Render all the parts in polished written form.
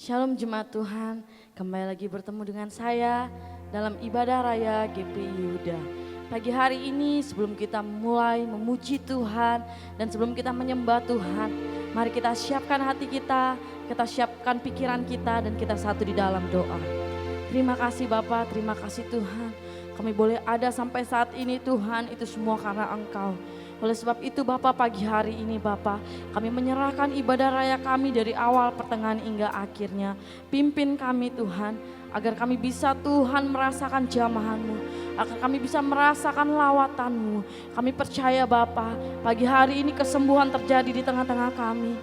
Shalom jemaat Tuhan, kembali lagi bertemu dengan saya dalam ibadah raya GPI Yuda. Pagi hari ini sebelum kita mulai memuji Tuhan dan sebelum kita menyembah Tuhan, mari kita siapkan hati kita siapkan pikiran kita dan kita satu di dalam doa. Terima kasih Bapa, terima kasih Tuhan. Kami boleh ada sampai saat ini Tuhan, itu semua karena Engkau. Oleh sebab itu Bapak, pagi hari ini Bapak, kami menyerahkan ibadah raya kami dari awal, pertengahan hingga akhirnya. Pimpin kami Tuhan, agar kami bisa Tuhan merasakan jamahan-Mu, agar kami bisa merasakan lawatan-Mu. Kami percaya Bapak, pagi hari ini kesembuhan terjadi di tengah-tengah kami.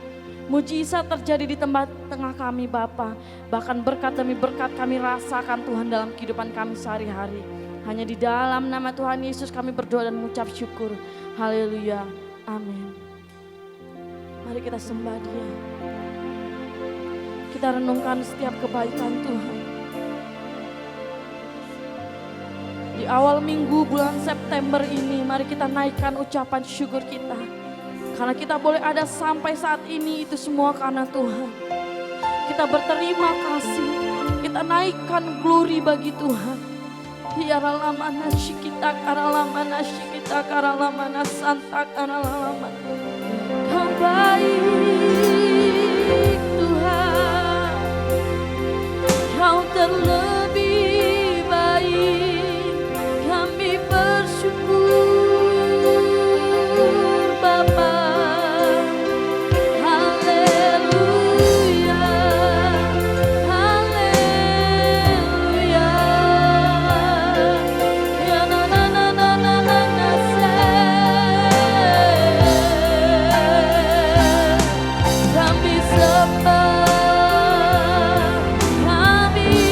Mujizat terjadi di tengah kami Bapak. Bahkan berkat demi berkat kami rasakan Tuhan dalam kehidupan kami sehari-hari. Hanya di dalam nama Tuhan Yesus kami berdoa dan mengucap syukur. Haleluya, amin. Mari kita sembah Dia. Kita renungkan setiap kebaikan Tuhan. Di awal minggu bulan September ini, mari kita naikkan ucapan syukur kita. Karena kita boleh ada sampai saat ini, itu semua karena Tuhan. Kita berterima kasih, kita naikkan glory bagi Tuhan. Hiaralamana shikita karalamana shikita karalamana santa karalamana. Kau baik Tuhan, Kau terlebih baik. Kami bersyukur Bapa. Kami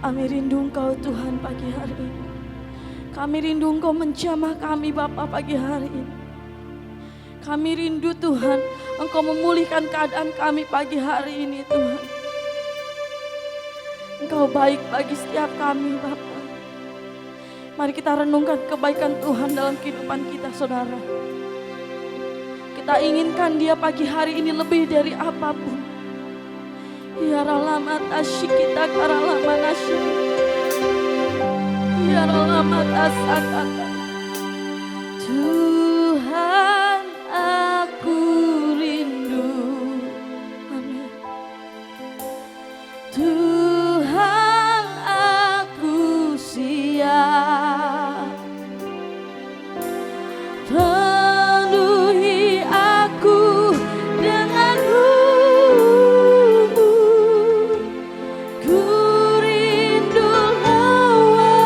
Kami rindu Engkau Tuhan pagi hari ini. Kami rindu Engkau menjamah kami Bapa pagi hari ini. Kami rindu Tuhan Engkau memulihkan keadaan kami pagi hari ini Tuhan. Engkau baik bagi setiap kami Bapa. Mari kita renungkan kebaikan Tuhan dalam kehidupan kita saudara. Kita inginkan Dia pagi hari ini lebih dari apapun. Ya Ralamat asyikita karalaman asyik. Ya Ralamat asakata. Tuhan aku rindu. Amin. Tuhan aku siap. Penuhi aku dengan ku rindu lawatan-Mu.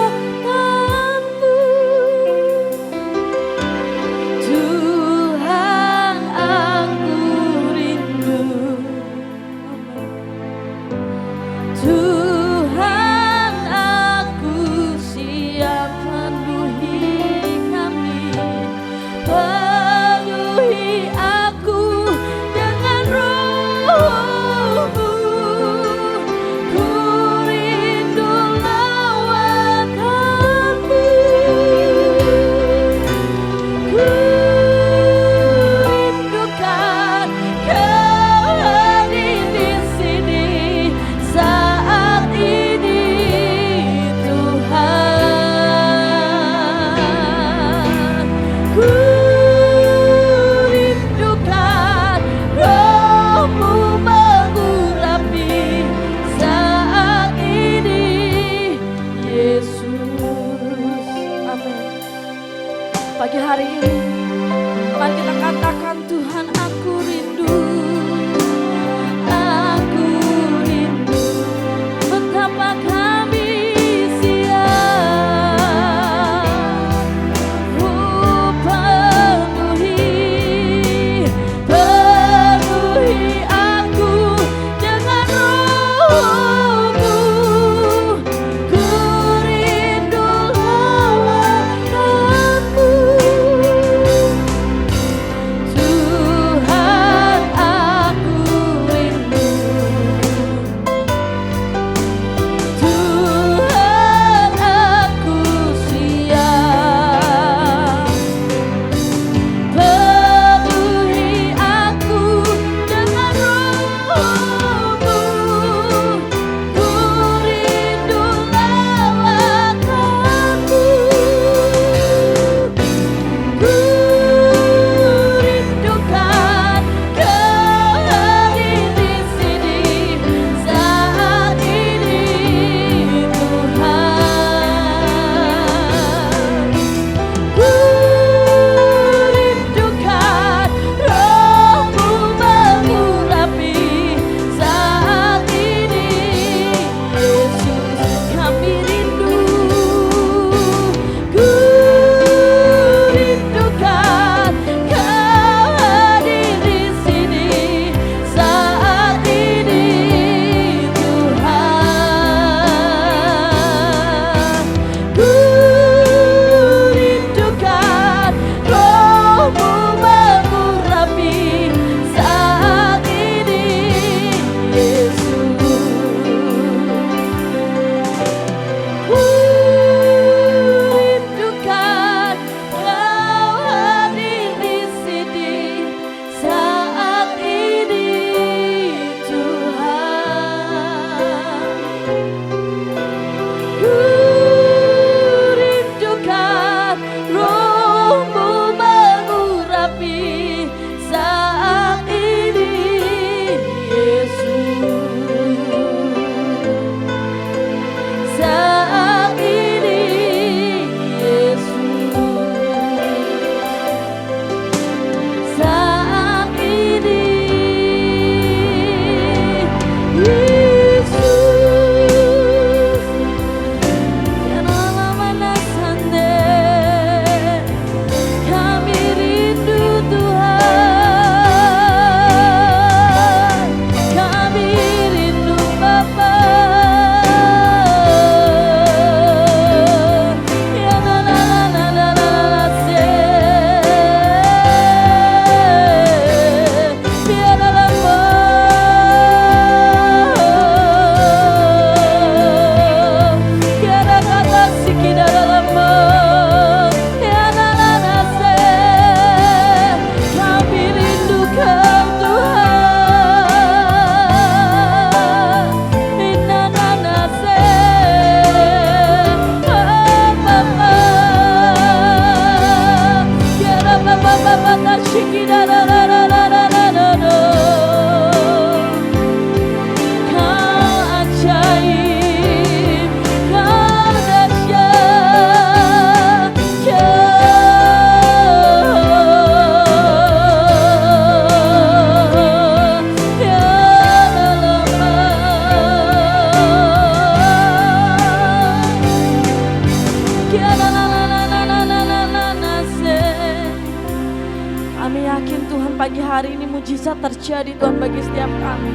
Kami yakin Tuhan pagi hari ini mujizat terjadi Tuhan bagi setiap kami.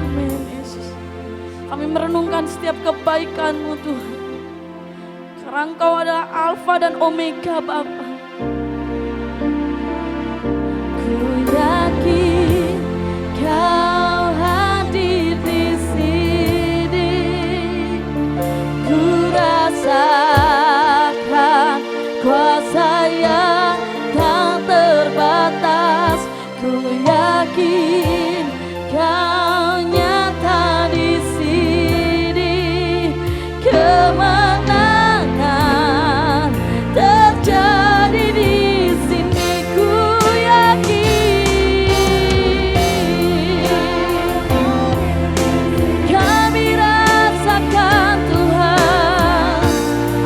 Amin Yesus. Kami merenungkan setiap kebaikan-Mu Tuhan. Karena Engkau adalah Alfa dan Omega Bapa. Ku yakin Kau hadir di sini. Ku rasakan kuasa yang tak terbatas. Ku yakin Kau nyata di sini. Kemenangan terjadi di sini. Ku yakin kami rasakan Tuhan.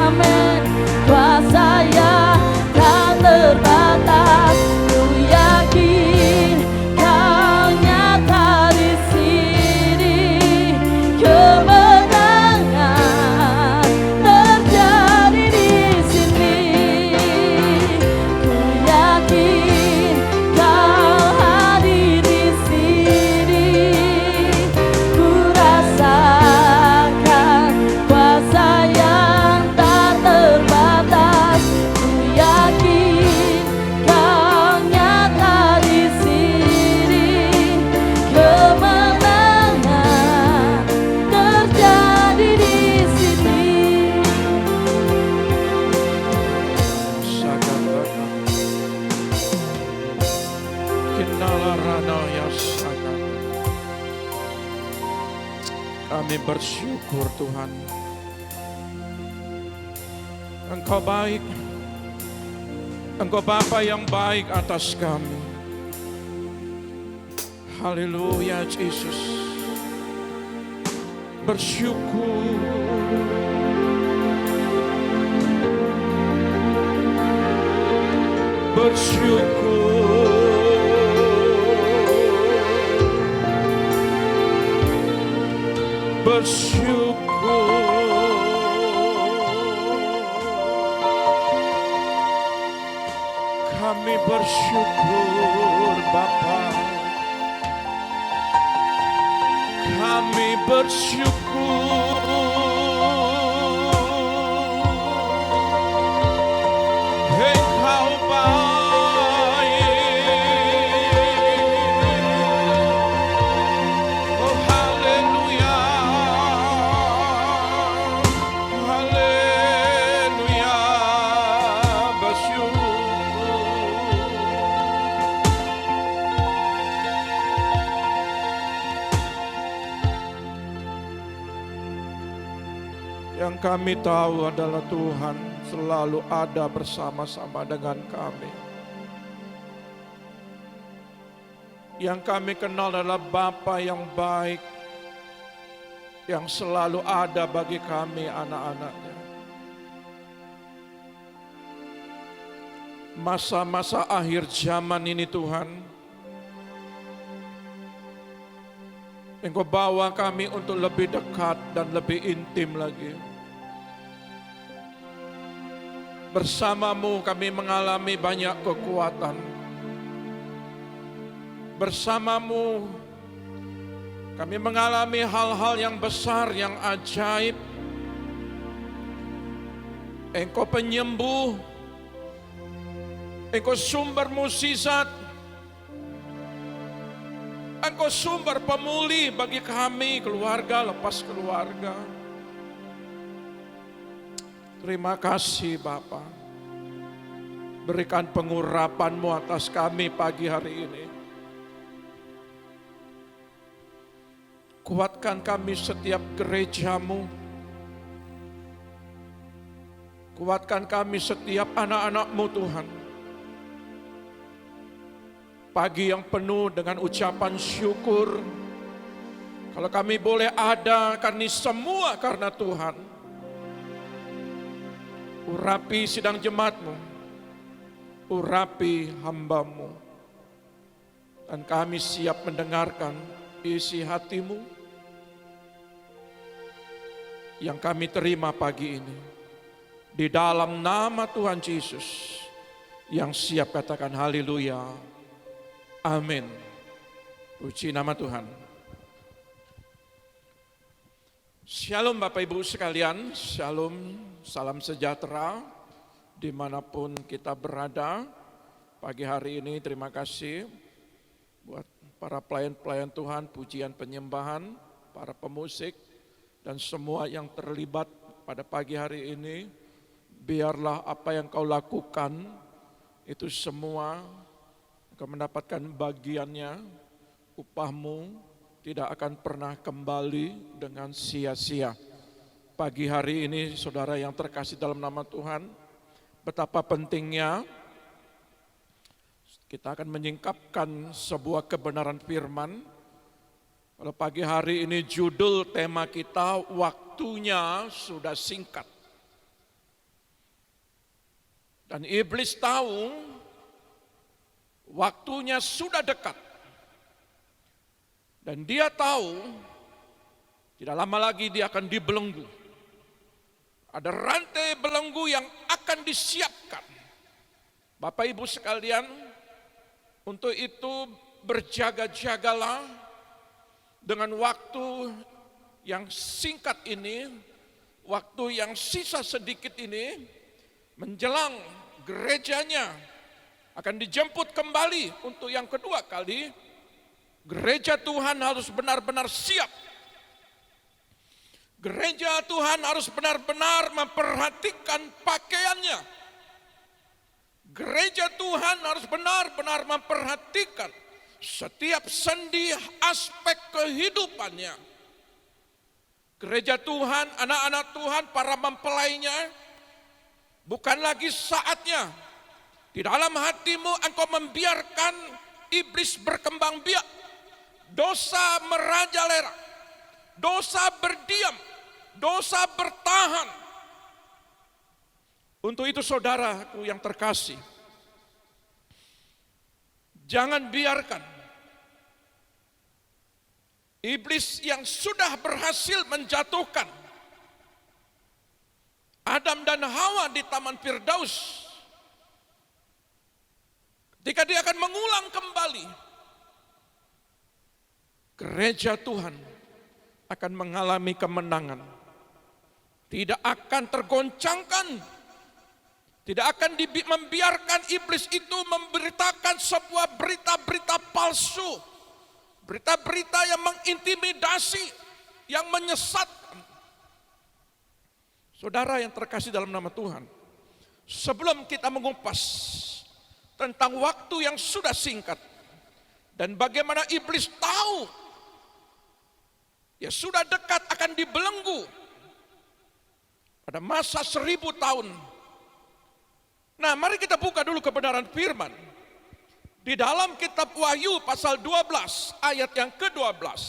Amin. Kuasa yang tak terbatas. Ku yakin Kau nyata di sini. Kemenangan terjadi di sini. Ku yakin Kau hadir di sini. Ku rasakan kuasa yang tak terbatas. Ku yakin Kau nyata di sini. Kemenangan terjadi di sini. Sakataka Kinalarana ya sakata. Kami bersyukur Tuhan, Engkau baik, Engkau Bapa yang baik atas kami. Haleluya Yesus. Bersyukur, kami bersyukur Bapa, kami bersyukur. Engkau baik. Oh haleluya, haleluya, bersyukur. Yang kami tahu adalah Tuhan selalu ada bersama-sama dengan kami. Yang kami kenal adalah Bapa yang baik, yang selalu ada bagi kami anak-anaknya. Masa-masa akhir zaman ini Tuhan, Engkau bawa kami untuk lebih dekat dan lebih intim lagi. Bersamamu kami mengalami banyak kekuatan. Bersamamu kami mengalami hal-hal yang besar, yang ajaib. Engkau penyembuh, Engkau sumber mukjizat, Engkau sumber pemulih bagi kami, keluarga lepas keluarga. Terima kasih Bapa. Berikan pengurapan-Mu atas kami pagi hari ini. Kuatkan kami setiap gereja-Mu. Kuatkan kami setiap anak-anak-Mu Tuhan. pagi yang penuh dengan ucapan syukur. Kalau kami boleh ada, karena semua karena Tuhan. Urapi sidang jemaat-Mu, urapi hamba-Mu, dan kami siap mendengarkan isi hati-Mu yang kami terima pagi ini. Di dalam nama Tuhan Yesus yang siap katakan haleluya. Amin. Puji nama Tuhan. Shalom Bapak Ibu sekalian, shalom, salam sejahtera dimanapun kita berada. Pagi hari ini terima kasih buat para pelayan-pelayan Tuhan, pujian penyembahan, para pemusik, dan semua yang terlibat pada pagi hari ini. Biarlah apa yang kau lakukan itu semua kau mendapatkan bagiannya, upahmu tidak akan pernah kembali dengan sia-sia. Pagi hari ini saudara yang terkasih dalam nama Tuhan, betapa pentingnya kita akan menyingkapkan sebuah kebenaran firman. Kalau pagi hari ini judul tema kita, waktunya sudah singkat. Dan iblis tahu waktunya sudah dekat. Dan dia tahu tidak lama lagi dia akan dibelenggu. Ada rantai belenggu yang akan disiapkan. Bapak Ibu sekalian, untuk itu berjaga-jagalah dengan waktu yang singkat ini, waktu yang sisa sedikit ini, menjelang gerejanya akan dijemput kembali untuk yang kedua kali. Gereja Tuhan harus benar-benar siap. Gereja Tuhan harus benar-benar memperhatikan pakaiannya. Gereja Tuhan harus benar-benar memperhatikan setiap sendi aspek kehidupannya. Gereja Tuhan, anak-anak Tuhan, para mempelainya, bukan lagi saatnya di dalam hatimu engkau membiarkan iblis berkembang biak. Dosa merajalela, dosa berdiam, dosa bertahan. Untuk itu saudaraku yang terkasih, jangan biarkan iblis yang sudah berhasil menjatuhkan Adam dan Hawa di Taman Firdaus, ketika dia akan mengulang kembali, gereja Tuhan akan mengalami kemenangan. Tidak akan tergoncangkan. Tidak akan membiarkan iblis itu memberitakan sebuah berita-berita palsu. Berita-berita yang mengintimidasi, yang menyesatkan. Saudara yang terkasih dalam nama Tuhan, sebelum kita mengupas tentang waktu yang sudah singkat, dan bagaimana iblis tahu ya sudah dekat akan dibelenggu pada masa 1000 tahun. Nah, mari kita buka dulu kebenaran firman di dalam kitab Wahyu pasal 12 ayat yang ke-12.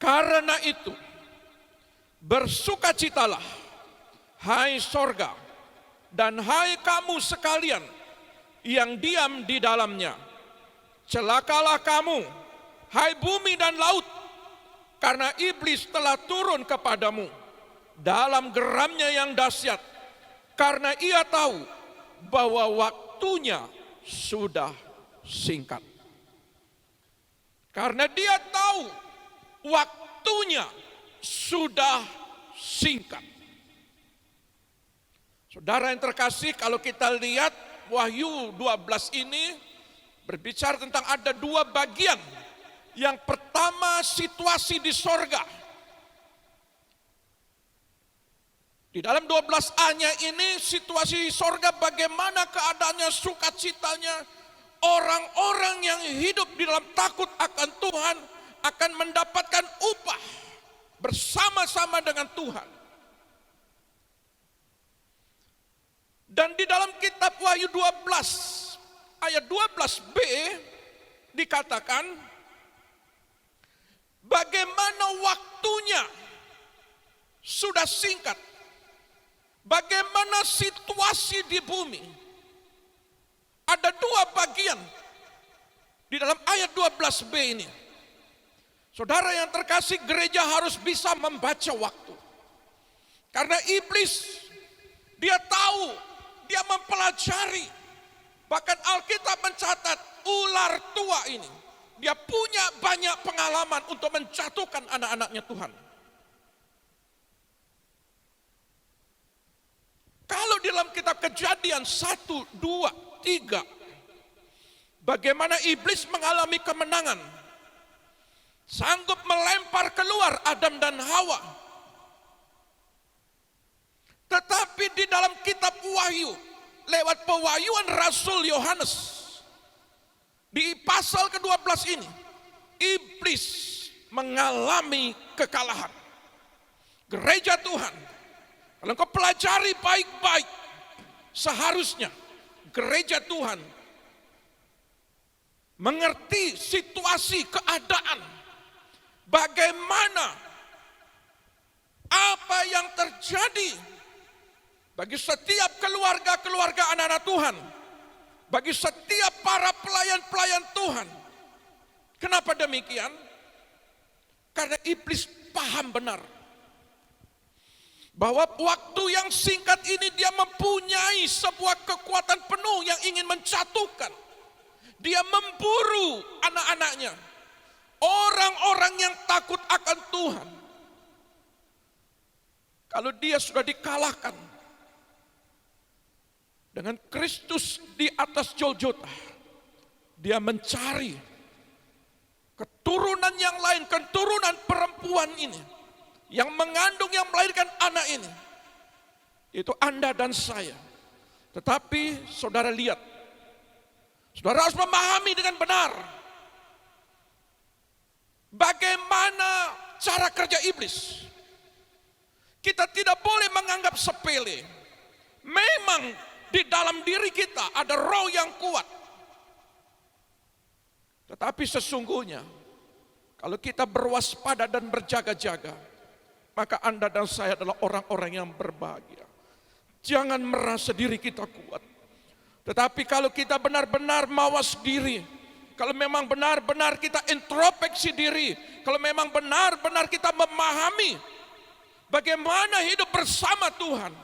Karena itu bersukacitalah hai sorga dan hai kamu sekalian yang diam di dalamnya. Celakalah kamu, hai bumi dan laut, karena iblis telah turun kepadamu dalam geramnya yang dahsyat, karena ia tahu bahwa waktunya sudah singkat. Karena dia tahu waktunya sudah singkat. Saudara yang terkasih, kalau kita lihat Wahyu 12 ini berbicara tentang ada dua bagian. Yang pertama, situasi di sorga. Di dalam 12A-nya ini situasi di sorga, bagaimana keadaannya, sukacitanya. Orang-orang yang hidup di dalam takut akan Tuhan akan mendapatkan upah bersama-sama dengan Tuhan. Dan di dalam kitab Wahyu 12 ayat 12b dikatakan, bagaimana waktunya sudah singkat, bagaimana situasi di bumi. Ada dua bagian di dalam ayat 12b ini. Saudara yang terkasih, gereja harus bisa membaca waktu. Karena iblis, dia tahu, dia mempelajari. Bahkan Alkitab mencatat ular tua ini, dia punya banyak pengalaman untuk menjatuhkan anak-anaknya Tuhan. Kalau di dalam kitab Kejadian 1, 2, 3, bagaimana iblis mengalami kemenangan, sanggup melempar keluar Adam dan Hawa. Tetapi di dalam kitab Wahyu, lewat pewahyuan Rasul Yohanes, di pasal ke-12 ini, iblis mengalami kekalahan. Gereja Tuhan, kalau engkau pelajari baik-baik, seharusnya gereja Tuhan mengerti situasi keadaan, bagaimana apa yang terjadi bagi setiap keluarga-keluarga anak-anak Tuhan, bagi setiap para pelayan-pelayan Tuhan. Kenapa demikian? Karena iblis paham benar bahwa waktu yang singkat ini dia mempunyai sebuah kekuatan penuh yang ingin menjatuhkan. Dia memburu anak-anaknya, orang-orang yang takut akan Tuhan. Kalau dia sudah dikalahkan dengan Kristus di atas Golgota, dia mencari keturunan yang lain, keturunan perempuan ini, yang mengandung, yang melahirkan anak ini. Itu Anda dan saya. Tetapi saudara lihat, saudara harus memahami dengan benar bagaimana cara kerja iblis. Kita tidak boleh menganggap sepele. Memang di dalam diri kita ada roh yang kuat. Tetapi sesungguhnya kalau kita berwaspada dan berjaga-jaga, maka Anda dan saya adalah orang-orang yang berbahagia. Jangan merasa diri kita kuat. Tetapi kalau kita benar-benar mawas diri, kalau memang benar-benar kita introspeksi diri, kalau memang benar-benar kita memahami bagaimana hidup bersama Tuhan,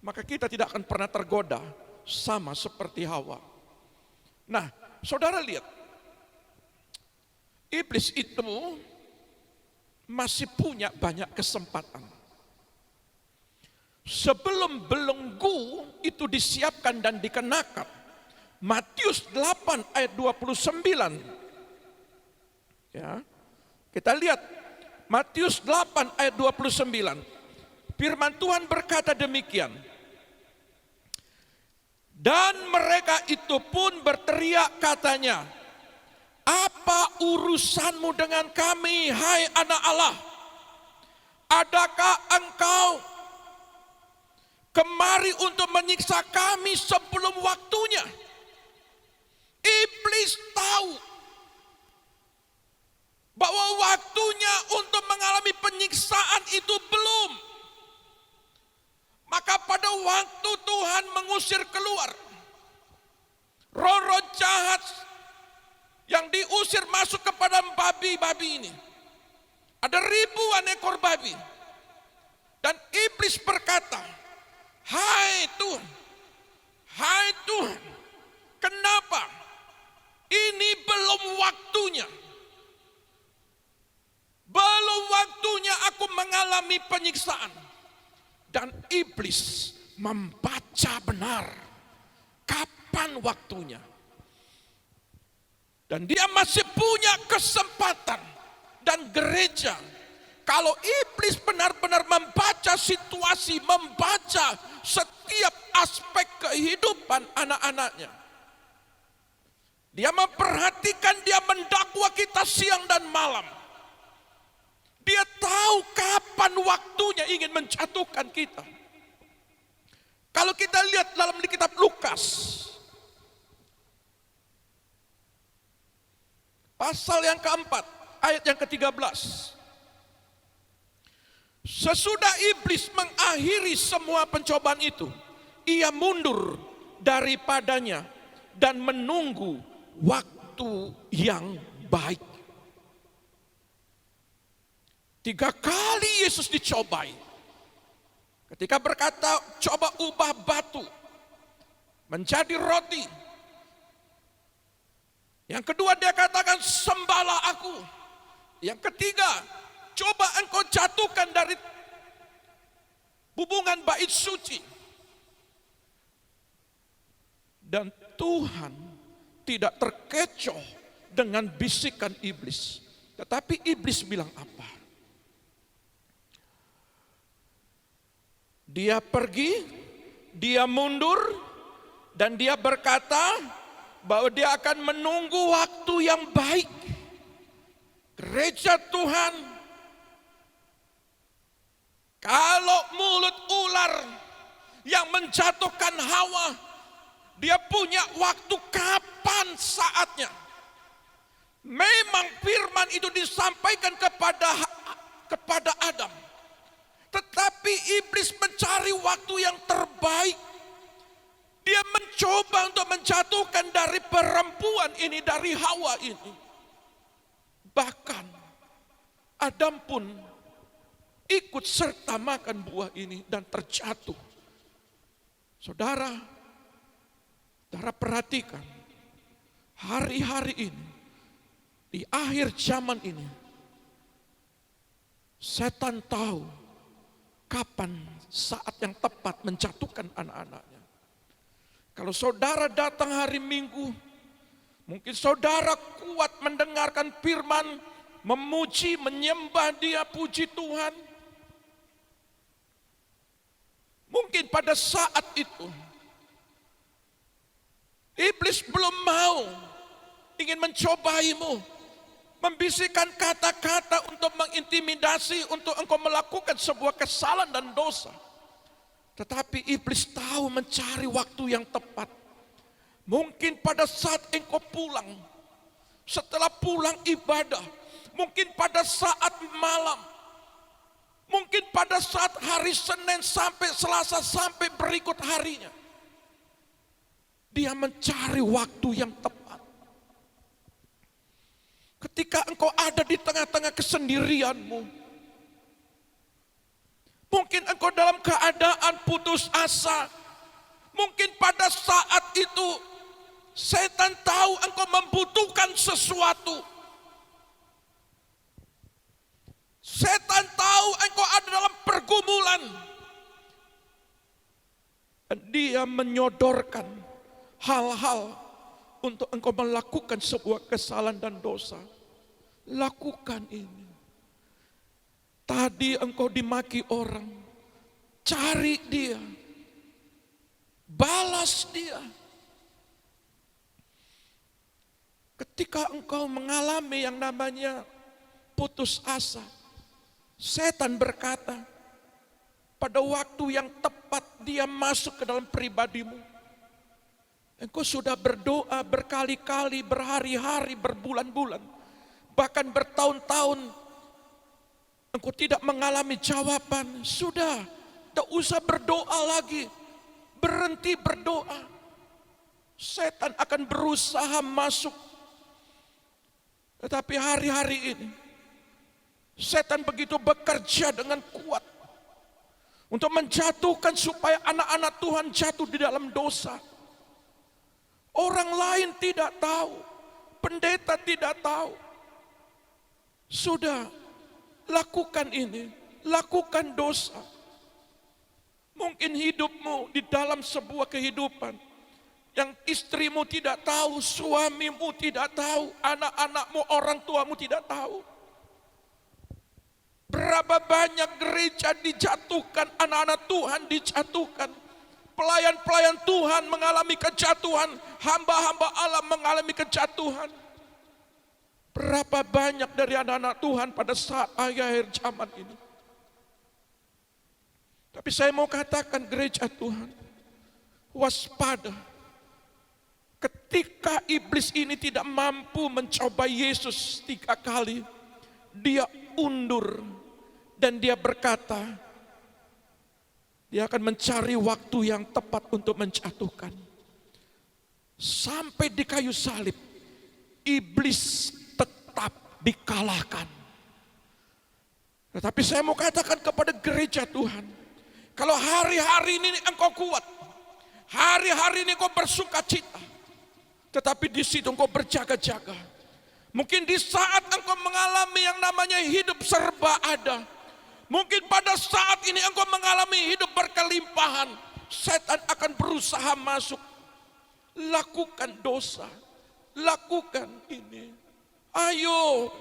maka kita tidak akan pernah tergoda sama seperti Hawa. Nah, saudara lihat, iblis itu masih punya banyak kesempatan. Sebelum belenggu itu disiapkan dan dikenakan, Matius 8 ayat 29. Ya. Kita lihat Matius 8 ayat 29. Firman Tuhan berkata demikian. Dan mereka itu pun berteriak katanya, apa urusanmu dengan kami, hai anak Allah? Adakah engkau kemari untuk menyiksa kami sebelum waktunya? Iblis tahu bahwa waktunya untuk mengalami penyiksaan itu belum. Maka pada waktu Tuhan mengusir keluar roh-roh jahat yang diusir masuk kepada babi-babi ini, ada ribuan ekor babi, dan iblis berkata, hai Tuhan, kenapa ini belum waktunya? Belum waktunya aku mengalami penyiksaan. Dan iblis membaca benar kapan waktunya. Dan dia masih punya kesempatan. Dan gereja, kalau iblis benar-benar membaca situasi, membaca setiap aspek kehidupan anak-anaknya, dia memperhatikan, dia mendakwa kita siang dan malam. Dia tahu kapan waktunya ingin menjatuhkan kita. Kalau kita lihat dalam kitab Lukas, pasal yang keempat, ayat yang ke-13. Sesudah iblis mengakhiri semua pencobaan itu, ia mundur daripadanya dan menunggu waktu yang baik. 3 kali Yesus dicobai. Ketika berkata, coba ubah batu menjadi roti. Yang kedua dia katakan, sembahlah aku. Yang ketiga, coba engkau jatuhkan dari hubungan bait suci. Dan Tuhan tidak terkecoh dengan bisikan iblis. Tetapi iblis bilang apa? Dia pergi, dia mundur, dan dia berkata bahwa dia akan menunggu waktu yang baik. Gereja Tuhan, kalau mulut ular yang menjatuhkan Hawa, dia punya waktu kapan saatnya. Memang firman itu disampaikan kepada Adam. Tetapi iblis mencari waktu yang terbaik. Dia mencoba untuk menjatuhkan dari perempuan ini, dari Hawa ini. Bahkan Adam pun ikut serta makan buah ini dan terjatuh. Saudara perhatikan, hari-hari ini, di akhir zaman ini, setan tahu kapan saat yang tepat menjatuhkan anak-anaknya. Kalau saudara datang hari Minggu, mungkin saudara kuat mendengarkan firman, memuji, menyembah Dia, puji Tuhan. Mungkin pada saat itu, iblis belum mau, ingin mencobaimu, membisikkan kata-kata untuk mengintimidasi, untuk engkau melakukan sebuah kesalahan dan dosa. Tetapi iblis tahu mencari waktu yang tepat. Mungkin pada saat engkau pulang, setelah pulang ibadah, mungkin pada saat malam, mungkin pada saat hari Senin sampai Selasa sampai berikut harinya. Dia mencari waktu yang tepat. Ketika engkau ada di tengah-tengah kesendirianmu, mungkin engkau dalam keadaan putus asa, mungkin pada saat itu setan tahu engkau membutuhkan sesuatu. Setan tahu engkau ada dalam pergumulan. Dan dia menyodorkan hal-hal untuk engkau melakukan sebuah kesalahan dan dosa. Lakukan ini. Tadi engkau dimaki orang, cari dia, balas dia. Ketika engkau mengalami yang namanya putus asa, setan berkata, pada waktu yang tepat dia masuk ke dalam pribadimu. Engkau sudah berdoa berkali-kali, berhari-hari, berbulan-bulan, bahkan bertahun-tahun. Engkau tidak mengalami jawaban. Sudah, tidak usah berdoa lagi. Berhenti berdoa. Setan akan berusaha masuk. Tetapi hari-hari ini, setan begitu bekerja dengan kuat untuk menjatuhkan supaya anak-anak Tuhan jatuh di dalam dosa. Orang lain tidak tahu, pendeta tidak tahu. Sudah, lakukan ini, lakukan dosa. Mungkin hidupmu di dalam sebuah kehidupan yang istrimu tidak tahu, suamimu tidak tahu, anak-anakmu, orang tuamu tidak tahu. Berapa banyak gereja dijatuhkan, anak-anak Tuhan dijatuhkan. Pelayan-pelayan Tuhan mengalami kejatuhan, hamba-hamba Allah mengalami kejatuhan. Berapa banyak dari anak-anak Tuhan pada saat akhir zaman ini. Tapi saya mau katakan gereja Tuhan, waspada. Ketika iblis ini tidak mampu mencoba Yesus 3 kali, dia undur dan dia berkata, dia akan mencari waktu yang tepat untuk menjatuhkan. Sampai di kayu salib, iblis tetap dikalahkan. Tetapi saya mau katakan kepada gereja Tuhan, kalau hari-hari ini engkau kuat, hari-hari ini engkau bersuka cita, tetapi di situ engkau berjaga-jaga. Mungkin di saat engkau mengalami yang namanya hidup serba ada, mungkin pada saat ini engkau mengalami hidup berkelimpahan, setan akan berusaha masuk. Lakukan dosa, lakukan ini. Ayo,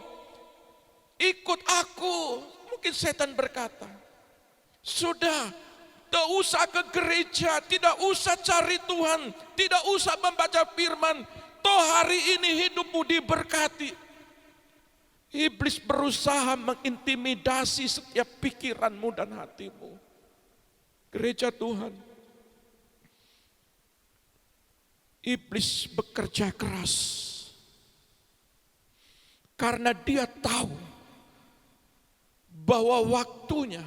ikut aku. Mungkin setan berkata, sudah, tidak usah ke gereja, tidak usah cari Tuhan, tidak usah membaca firman. Toh hari ini hidupmu diberkati. Iblis berusaha mengintimidasi setiap pikiranmu dan hatimu. Gereja Tuhan, iblis bekerja keras karena dia tahu bahwa waktunya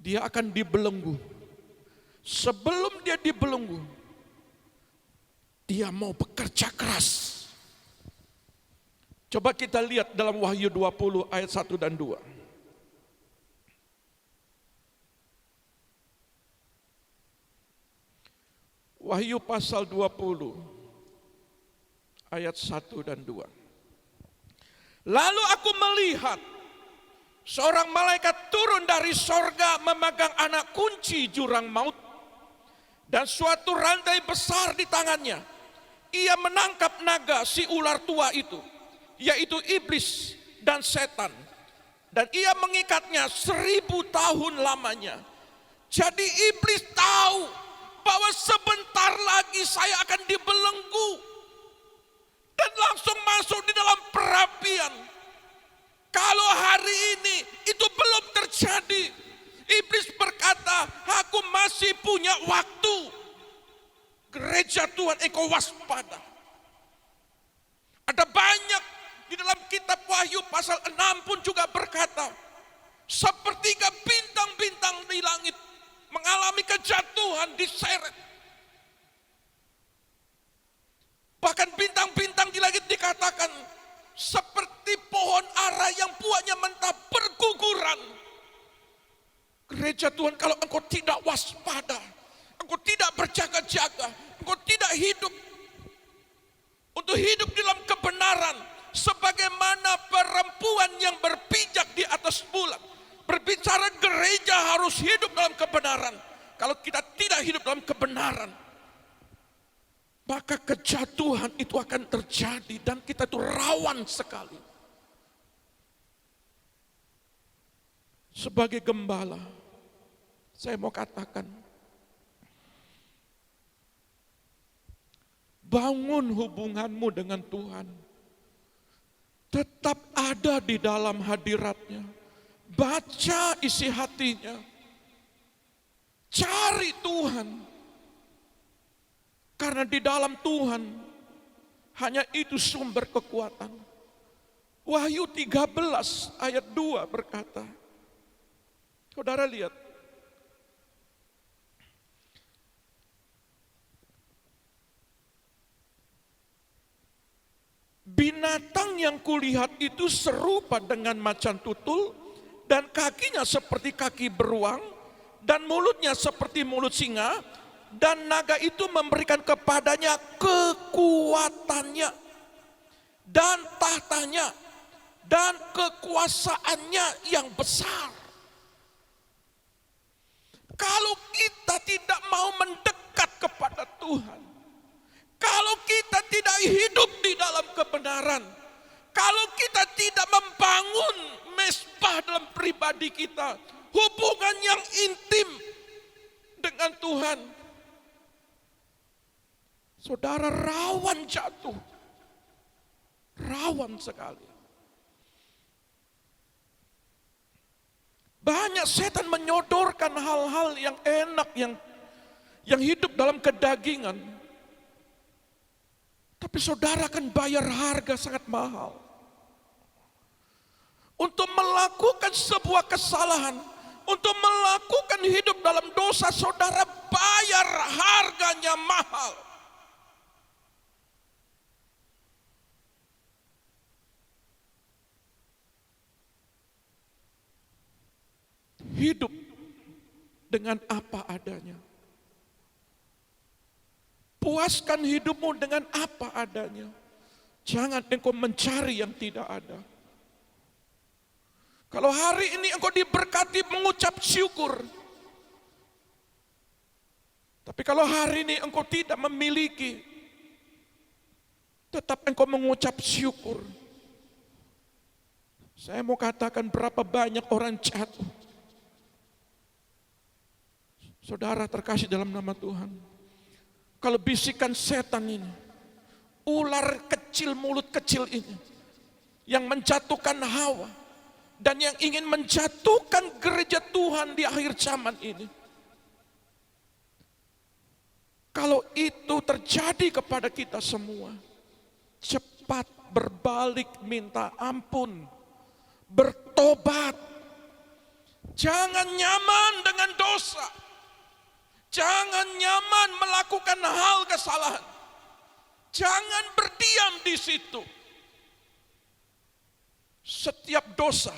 dia akan dibelenggu. Sebelum dia dibelenggu, dia mau bekerja keras. Coba kita lihat dalam Wahyu 20 ayat 1 dan 2. Wahyu pasal 20 ayat 1 dan 2. Lalu aku melihat seorang malaikat turun dari sorga memegang anak kunci jurang maut dan suatu rantai besar di tangannya. Ia menangkap naga si ular tua itu, yaitu iblis dan setan, dan ia mengikatnya 1000 tahun lamanya. Jadi iblis tahu bahwa sebentar lagi saya akan dibelenggu dan langsung masuk di dalam perapian. Kalau hari ini itu belum terjadi, iblis berkata, aku masih punya waktu. Gereja Tuhan, engkau waspada. Ada banyak di dalam kitab Wahyu pasal 6 pun juga berkata, sepertiga bintang-bintang di langit mengalami kejatuhan, diseret. Bahkan bintang-bintang di langit dikatakan seperti pohon ara yang buahnya mentah berguguran. Gereja Tuhan, kalau engkau tidak waspada, engkau tidak berjaga-jaga, engkau tidak hidup untuk hidup dalam kebenaran, sebagaimana perempuan yang berpijak di atas bulan. Berbicara gereja harus hidup dalam kebenaran. Kalau kita tidak hidup dalam kebenaran, maka kejatuhan itu akan terjadi dan kita itu rawan sekali. Sebagai gembala, saya mau katakan, bangun hubunganmu dengan Tuhan. Tetap ada di dalam hadiratnya. Baca isi hatinya. Cari Tuhan. Karena di dalam Tuhan hanya itu sumber kekuatan. Wahyu 13 ayat 2 berkata, saudara lihat, binatang yang kulihat itu serupa dengan macan tutul, dan kakinya seperti kaki beruang, dan mulutnya seperti mulut singa, dan naga itu memberikan kepadanya kekuatannya, dan tahtanya, dan kekuasaannya yang besar. Kalau kita tidak mau mendekat kepada Tuhan, kalau kita tidak hidup di dalam kebenaran, kalau kita tidak membangun mesbah dalam pribadi kita, hubungan yang intim dengan Tuhan, saudara rawan jatuh, rawan sekali. Banyak setan menyodorkan hal-hal yang enak, yang hidup dalam kedagingan. Tapi saudara akan bayar harga sangat mahal. Untuk melakukan sebuah kesalahan, untuk melakukan hidup dalam dosa, saudara bayar harganya mahal. Hidup dengan apa adanya. Puaskan hidupmu dengan apa adanya. Jangan engkau mencari yang tidak ada. Kalau hari ini engkau diberkati mengucap syukur. Tapi kalau hari ini engkau tidak memiliki, tetap engkau mengucap syukur. Saya mau katakan berapa banyak orang jatuh. Saudara terkasih dalam nama Tuhan. Kalau bisikan setan ini, ular kecil mulut kecil ini, yang menjatuhkan Hawa, dan yang ingin menjatuhkan gereja Tuhan di akhir zaman ini. Kalau itu terjadi kepada kita semua, cepat berbalik minta ampun, bertobat. Jangan nyaman dengan dosa. Jangan nyaman melakukan hal kesalahan. Jangan berdiam di situ. Setiap dosa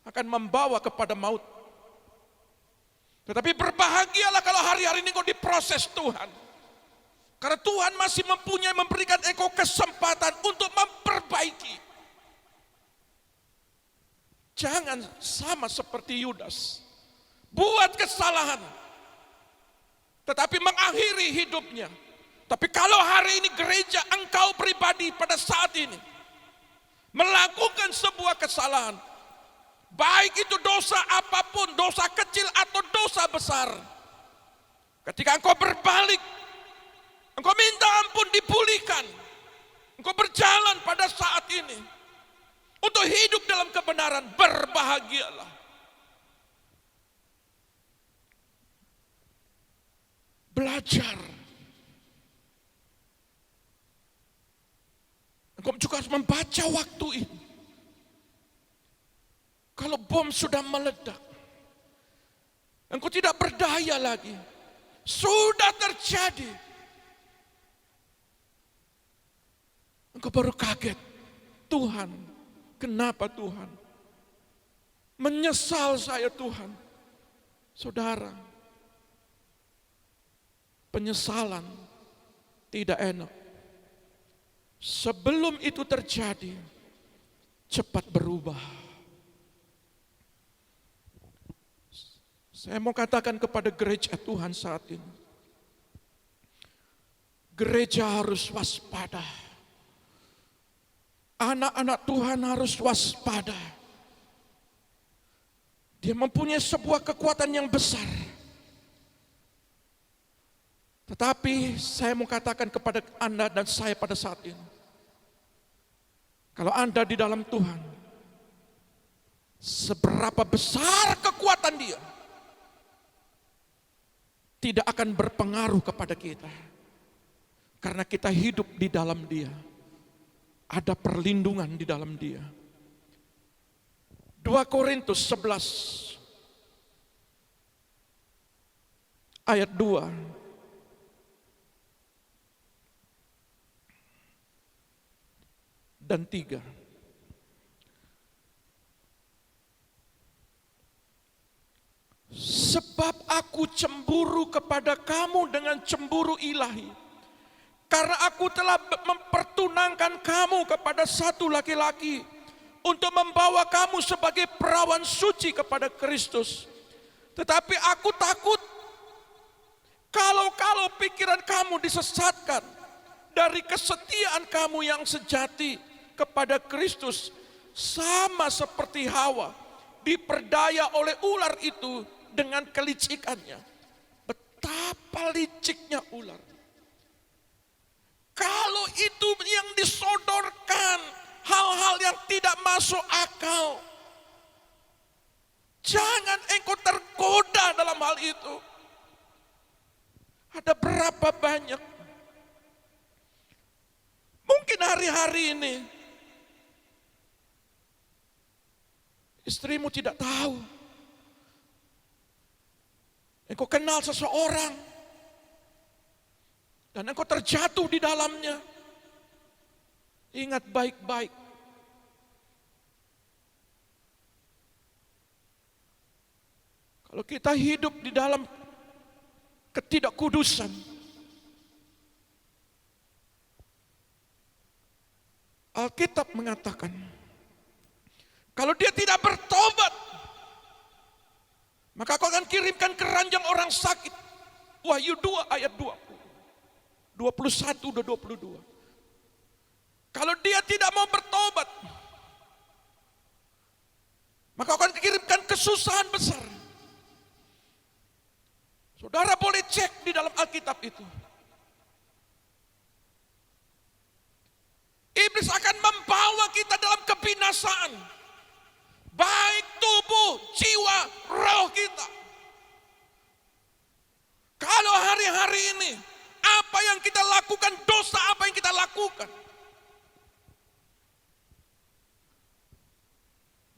akan membawa kepada maut. Tetapi berbahagialah kalau hari-hari ini kau diproses Tuhan. Karena Tuhan masih memberikan engkau kesempatan untuk memperbaiki. Jangan sama seperti Yudas. Buat kesalahan, tetapi mengakhiri hidupnya. Tapi kalau hari ini gereja engkau pribadi pada saat ini melakukan sebuah kesalahan, baik itu dosa apapun, dosa kecil atau dosa besar, ketika engkau berbalik, engkau minta ampun dipulihkan, engkau berjalan pada saat ini untuk hidup dalam kebenaran, berbahagialah. Belajar. Engkau juga harus membaca waktu ini. Kalau bom sudah meledak, engkau tidak berdaya lagi. Sudah terjadi. Engkau baru kaget. Tuhan, kenapa Tuhan? Menyesal saya Tuhan. Saudara, penyesalan tidak enak. Sebelum itu terjadi, cepat berubah. Saya mau katakan kepada gereja Tuhan saat ini, gereja harus waspada. Anak-anak Tuhan harus waspada. Dia mempunyai sebuah kekuatan yang besar. Tetapi saya mau katakan kepada Anda dan saya pada saat ini, kalau Anda di dalam Tuhan, seberapa besar kekuatan Dia, tidak akan berpengaruh kepada kita. Karena kita hidup di dalam Dia. Ada perlindungan di dalam Dia. 2 Korintus 11 ayat 2. Dan 3. Sebab aku cemburu kepada kamu dengan cemburu ilahi. Karena aku telah mempertunangkan kamu kepada satu laki-laki untuk membawa kamu sebagai perawan suci kepada Kristus. Tetapi aku takut kalau pikiran kamu disesatkan dari kesetiaan kamu yang sejati kepada Kristus, sama seperti Hawa diperdaya oleh ular itu dengan kelicikannya. Betapa liciknya ular. Kalau itu yang disodorkan hal-hal yang tidak masuk akal, jangan engkau tergoda dalam hal itu. Ada berapa banyak hari ini istrimu tidak tahu, engkau kenal seseorang dan engkau terjatuh di dalamnya, ingat baik-baik. Kalau kita hidup di dalam ketidakkudusan, Alkitab mengatakan, kalau dia tidak bertobat, maka aku akan kirimkan keranjang orang sakit. Wahyu 2 ayat 20. 21 dan 22. Kalau dia tidak mau bertobat, maka aku akan kirimkan kesusahan besar. Saudara boleh cek di dalam Alkitab itu. Iblis akan membawa kita dalam kebinasaan. Baik tubuh, jiwa, roh kita. Kalau hari-hari ini, apa yang kita lakukan, dosa apa yang kita lakukan.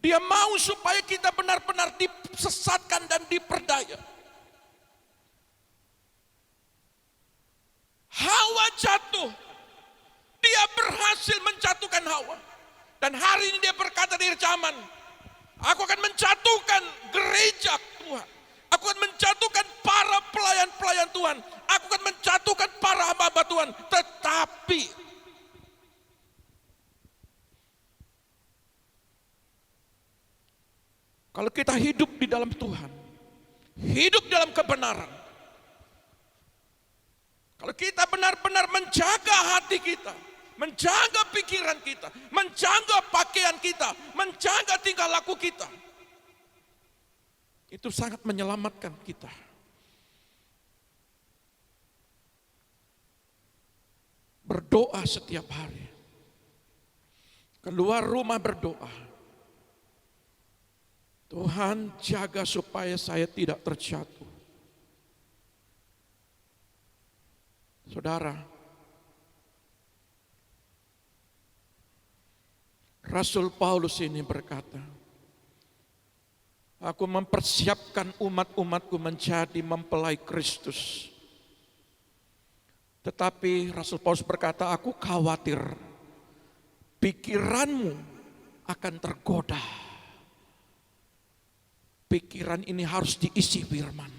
Dia mau supaya kita benar-benar disesatkan dan diperdaya. Hawa jatuh, dia berhasil menjatuhkan Hawa. Dan hari ini dia berkata di zaman, aku akan menjatuhkan gereja Tuhan. Aku akan menjatuhkan para pelayan-pelayan Tuhan. Aku akan menjatuhkan para hamba-hamba Tuhan. Tetapi kalau kita hidup di dalam Tuhan, hidup dalam kebenaran, kalau kita benar-benar menjaga hati kita, menjaga pikiran kita, menjaga pakaian kita, menjaga tingkah laku kita, itu sangat menyelamatkan kita. Berdoa setiap hari. Keluar rumah berdoa. Tuhan, jaga supaya saya tidak terjatuh. Saudara, Rasul Paulus ini berkata, aku mempersiapkan umat-umatku menjadi mempelai Kristus. Tetapi Rasul Paulus berkata, aku khawatir pikiranmu akan tergoda. Pikiran ini harus diisi firman.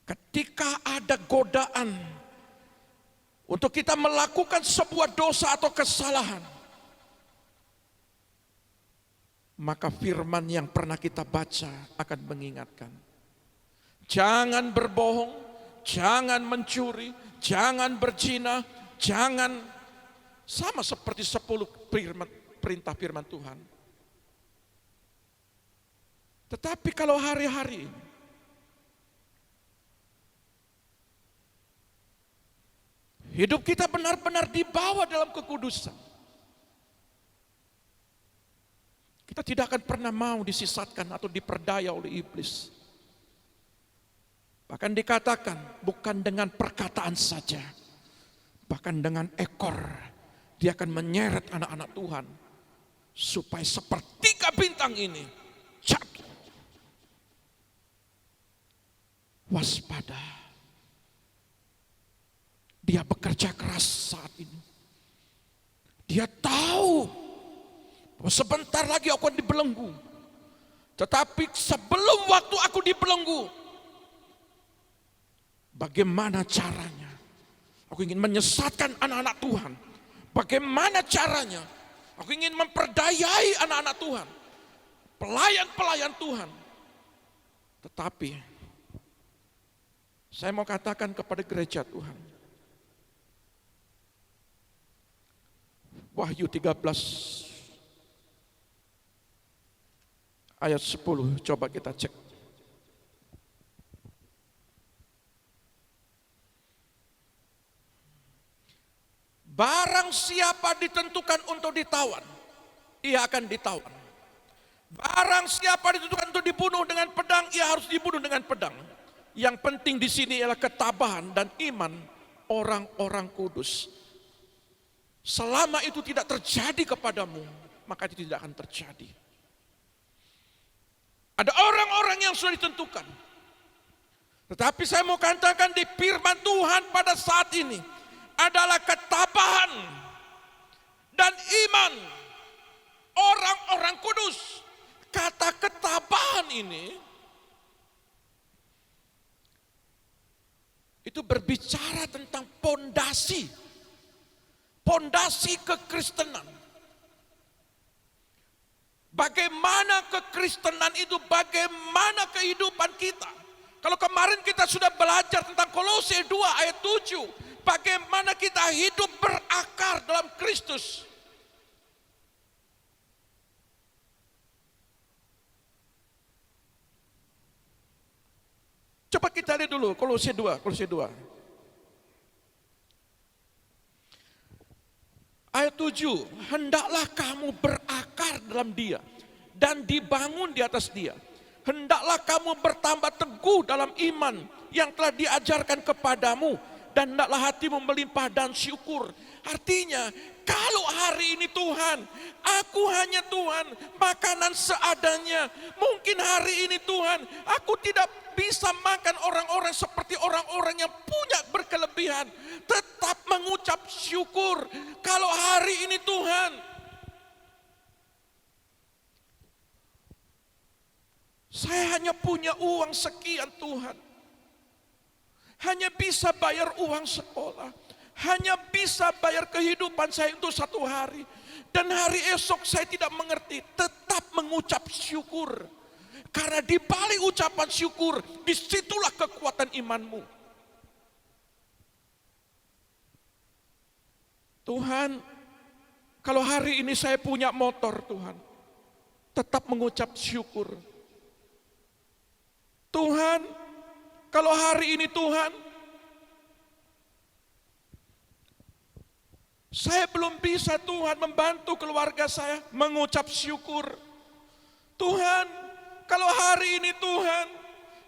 Ketika ada godaan untuk kita melakukan sebuah dosa atau kesalahan, maka firman yang pernah kita baca akan mengingatkan. Jangan berbohong, jangan mencuri, jangan berzina, jangan, sama seperti 10 perintah firman Tuhan. Tetapi kalau hari-hari ini hidup kita benar-benar dibawa dalam kekudusan, kita tidak akan pernah mau disesatkan atau diperdaya oleh iblis. Bahkan dikatakan bukan dengan perkataan saja, bahkan dengan ekor dia akan menyeret anak-anak Tuhan supaya sepertiga bintang ini jatuh. Waspada. Dia bekerja keras saat ini. Dia tahu bahwa sebentar lagi aku akan dibelenggu. Tetapi sebelum waktu aku dibelenggu, bagaimana caranya? Aku ingin menyesatkan anak-anak Tuhan. Bagaimana caranya? Aku ingin memperdayai anak-anak Tuhan, pelayan-pelayan Tuhan. Tetapi saya mau katakan kepada gereja Tuhan, Wahyu 13 ayat 10, coba kita cek. Barang siapa ditentukan untuk ditawan, ia akan ditawan. Barang siapa ditentukan untuk dibunuh dengan pedang, ia harus dibunuh dengan pedang. Yang penting di sini ialah ketabahan dan iman orang-orang kudus. Selama itu tidak terjadi kepadamu, maka itu tidak akan terjadi. Ada orang-orang yang sudah ditentukan. Tetapi saya mau katakan di firman Tuhan pada saat ini adalah ketabahan dan iman orang-orang kudus. Kata ketabahan ini itu berbicara tentang pondasi kekristenan. Bagaimana kekristenan itu, bagaimana kehidupan kita. Kalau kemarin kita sudah belajar tentang Kolose 2 ayat 7, bagaimana kita hidup berakar dalam Kristus. Coba kita lihat dulu Kolose 2. Ayat 7, hendaklah kamu berakar dalam Dia dan dibangun di atas Dia. Hendaklah kamu bertambah teguh dalam iman yang telah diajarkan kepadamu dan hendaklah hatimu melimpah dan syukur. Artinya, kalau hari ini Tuhan, aku hanya Tuhan, makanan seadanya. Mungkin hari ini Tuhan, aku tidak bisa makan orang-orang seperti orang-orang yang punya berkelebihan. Tetap mengucap syukur. Kalau hari ini Tuhan, saya hanya punya uang sekian Tuhan. Hanya bisa bayar uang sekolah. Hanya bisa bayar kehidupan saya untuk satu hari. Dan hari esok saya tidak mengerti. Tetap mengucap syukur. Karena di balik ucapan syukur, disitulah kekuatan imanmu. Tuhan, kalau hari ini saya punya motor Tuhan, tetap mengucap syukur. Tuhan, kalau hari ini Tuhan, saya belum bisa Tuhan membantu keluarga saya, mengucap syukur. Tuhan, kalau hari ini Tuhan,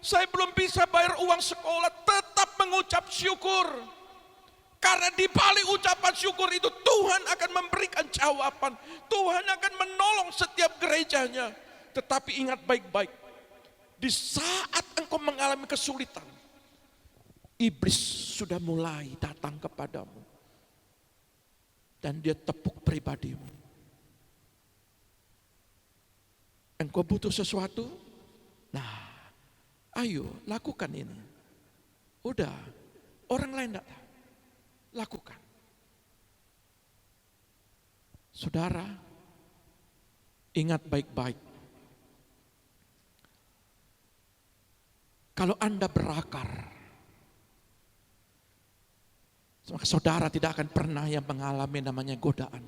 saya belum bisa bayar uang sekolah, tetap mengucap syukur. Karena di balik ucapan syukur itu Tuhan akan memberikan jawaban. Tuhan akan menolong setiap gerejanya. Tetapi ingat baik-baik, di saat engkau mengalami kesulitan, iblis sudah mulai datang kepadamu. Dan dia tepuk pribadimu. Engkau butuh sesuatu? Nah, ayo lakukan ini. Udah, orang lain tidak tahu. Lakukan. Saudara, ingat baik-baik. Kalau Anda berakar, maka saudara tidak akan pernah yang mengalami namanya godaan.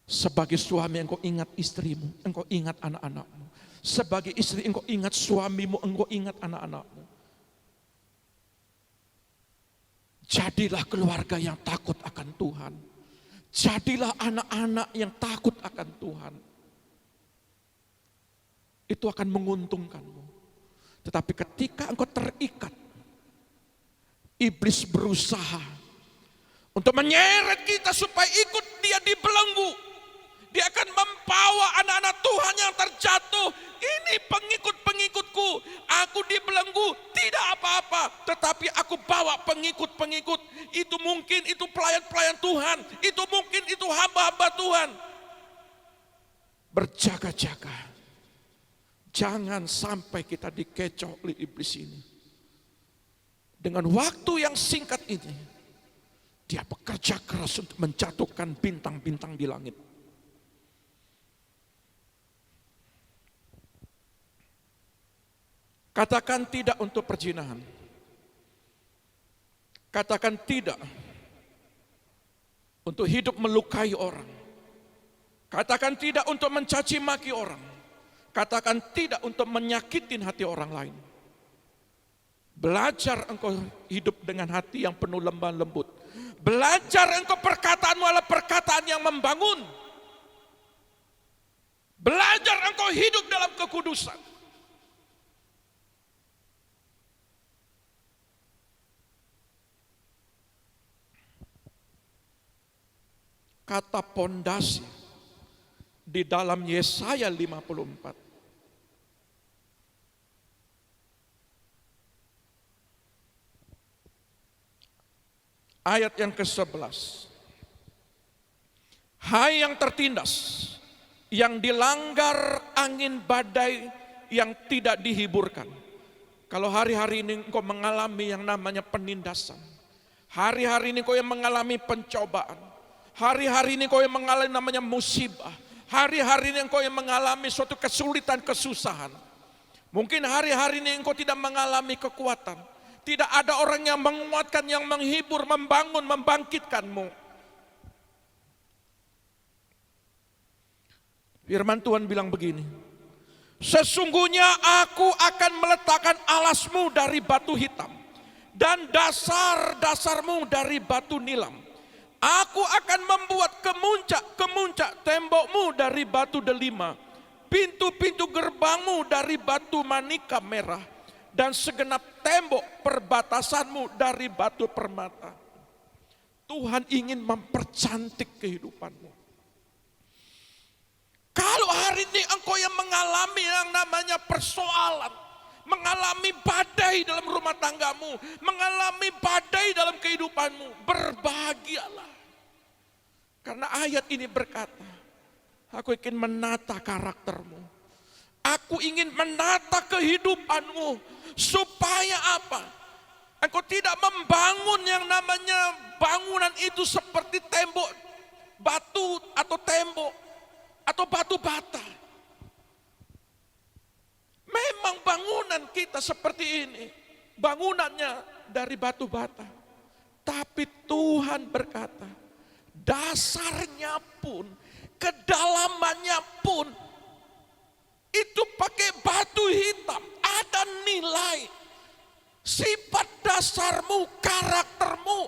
Sebagai suami engkau ingat istrimu, engkau ingat anak-anakmu. Sebagai istri engkau ingat suamimu, engkau ingat anak-anakmu. Jadilah keluarga yang takut akan Tuhan. Jadilah anak-anak yang takut akan Tuhan. Itu akan menguntungkanmu. Tetapi ketika engkau terikat, iblis berusaha untuk menyeret kita supaya ikut dia di belenggu. Dia akan membawa anak-anak Tuhan yang terjatuh. Ini pengikut-pengikutku. Aku dibelenggu, tidak apa-apa. Tetapi aku bawa pengikut-pengikut. Itu mungkin itu pelayan-pelayan Tuhan. Itu mungkin itu hamba-hamba Tuhan. Berjaga-jaga. Jangan sampai kita dikecoh oleh iblis ini. Dengan waktu yang singkat ini, dia bekerja keras untuk menjatuhkan bintang-bintang di langit. Katakan tidak untuk perzinahan. Katakan tidak untuk hidup melukai orang. Katakan tidak untuk mencaci maki orang. Katakan tidak untuk menyakitin hati orang lain. Belajar engkau hidup dengan hati yang penuh lemah lembut. Belajar engkau perkataanmu adalah perkataan yang membangun. Belajar engkau hidup dalam kekudusan. kata pondasi di dalam Yesaya 54. Ayat yang ke-11. Hai yang tertindas, yang dilanggar angin badai yang tidak dihiburkan. Kalau hari-hari ini engkau mengalami yang namanya penindasan, hari-hari ini engkau yang mengalami pencobaan, hari-hari ini engkau yang mengalami namanya musibah, hari-hari ini engkau yang mengalami suatu kesulitan, kesusahan. Mungkin hari-hari ini engkau tidak mengalami kekuatan, tidak ada orang yang menguatkan, yang menghibur, membangun, membangkitkanmu. Firman Tuhan bilang begini, sesungguhnya aku akan meletakkan alasmu dari batu hitam dan dasar-dasarmu dari batu nilam. Aku akan membuat kemuncak tembokmu dari batu delima, pintu-pintu gerbangmu dari batu manika merah, dan segenap tembok perbatasanmu dari batu permata. Tuhan ingin mempercantik kehidupanmu. Kalau hari ini engkau yang mengalami yang namanya persoalan, mengalami badai dalam rumah tanggamu, mengalami badai dalam kehidupanmu, berbahagialah. Karena ayat ini berkata, aku ingin menata karaktermu. Aku ingin menata kehidupanmu. Supaya apa? Engkau tidak membangun yang namanya bangunan itu seperti tembok batu atau tembok atau batu bata. Memang bangunan kita seperti ini, bangunannya dari batu bata. Tapi Tuhan berkata, dasarnya pun, kedalamannya pun, itu pakai batu hitam, ada nilai. Sifat dasarmu, karaktermu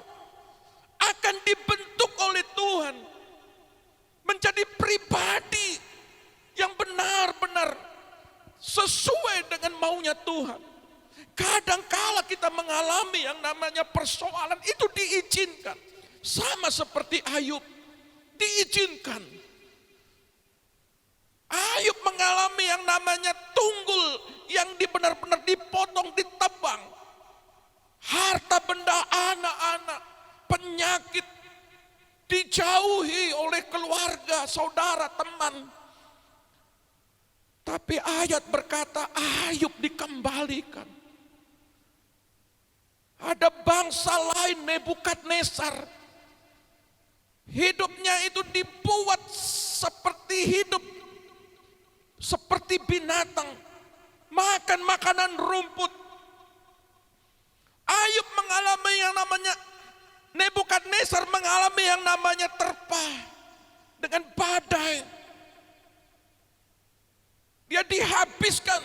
akan dibentuk oleh Tuhan menjadi pribadi yang benar-benar sesuai dengan maunya Tuhan. Kadangkala kita mengalami yang namanya persoalan, itu diizinkan. Sama seperti Ayub, diizinkan. Ayub mengalami yang namanya tunggul yang benar-benar dipotong, ditebang. Harta benda anak-anak, penyakit, dijauhi oleh keluarga, saudara, teman. Tapi ayat berkata Ayub dikembalikan. Ada bangsa lain, Nebukadnezar, hidupnya itu dibuat seperti binatang, makan makanan rumput. Ayub mengalami yang namanya, Nebukadnezar mengalami yang namanya terpa dengan badai. Dia dihabiskan.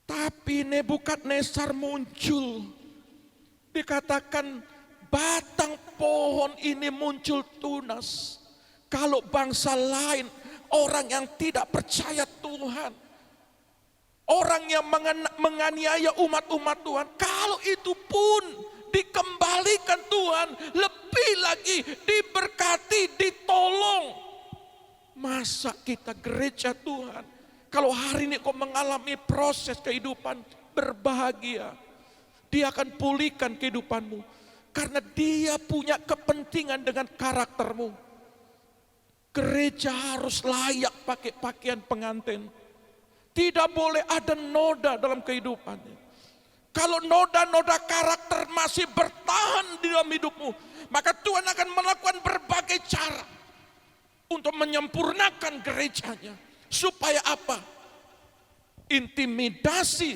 Tapi Nebukadnezar muncul. Dikatakan batang pohon ini muncul tunas. Kalau bangsa lain, orang yang tidak percaya Tuhan, orang yang menganiaya umat-umat Tuhan, kalau itu pun dikembalikan Tuhan, lebih lagi diberkati, ditolong. Masa kita gereja Tuhan, kalau hari ini kau mengalami proses kehidupan, berbahagia. Dia akan pulihkan kehidupanmu, karena dia punya kepentingan dengan karaktermu. Gereja harus layak pakai pakaian pengantin. Tidak boleh ada noda dalam kehidupannya. Kalau noda-noda karakter masih bertahan di dalam hidupmu, maka Tuhan akan melakukan berbagai cara untuk menyempurnakan gerejanya. Supaya apa? Intimidasi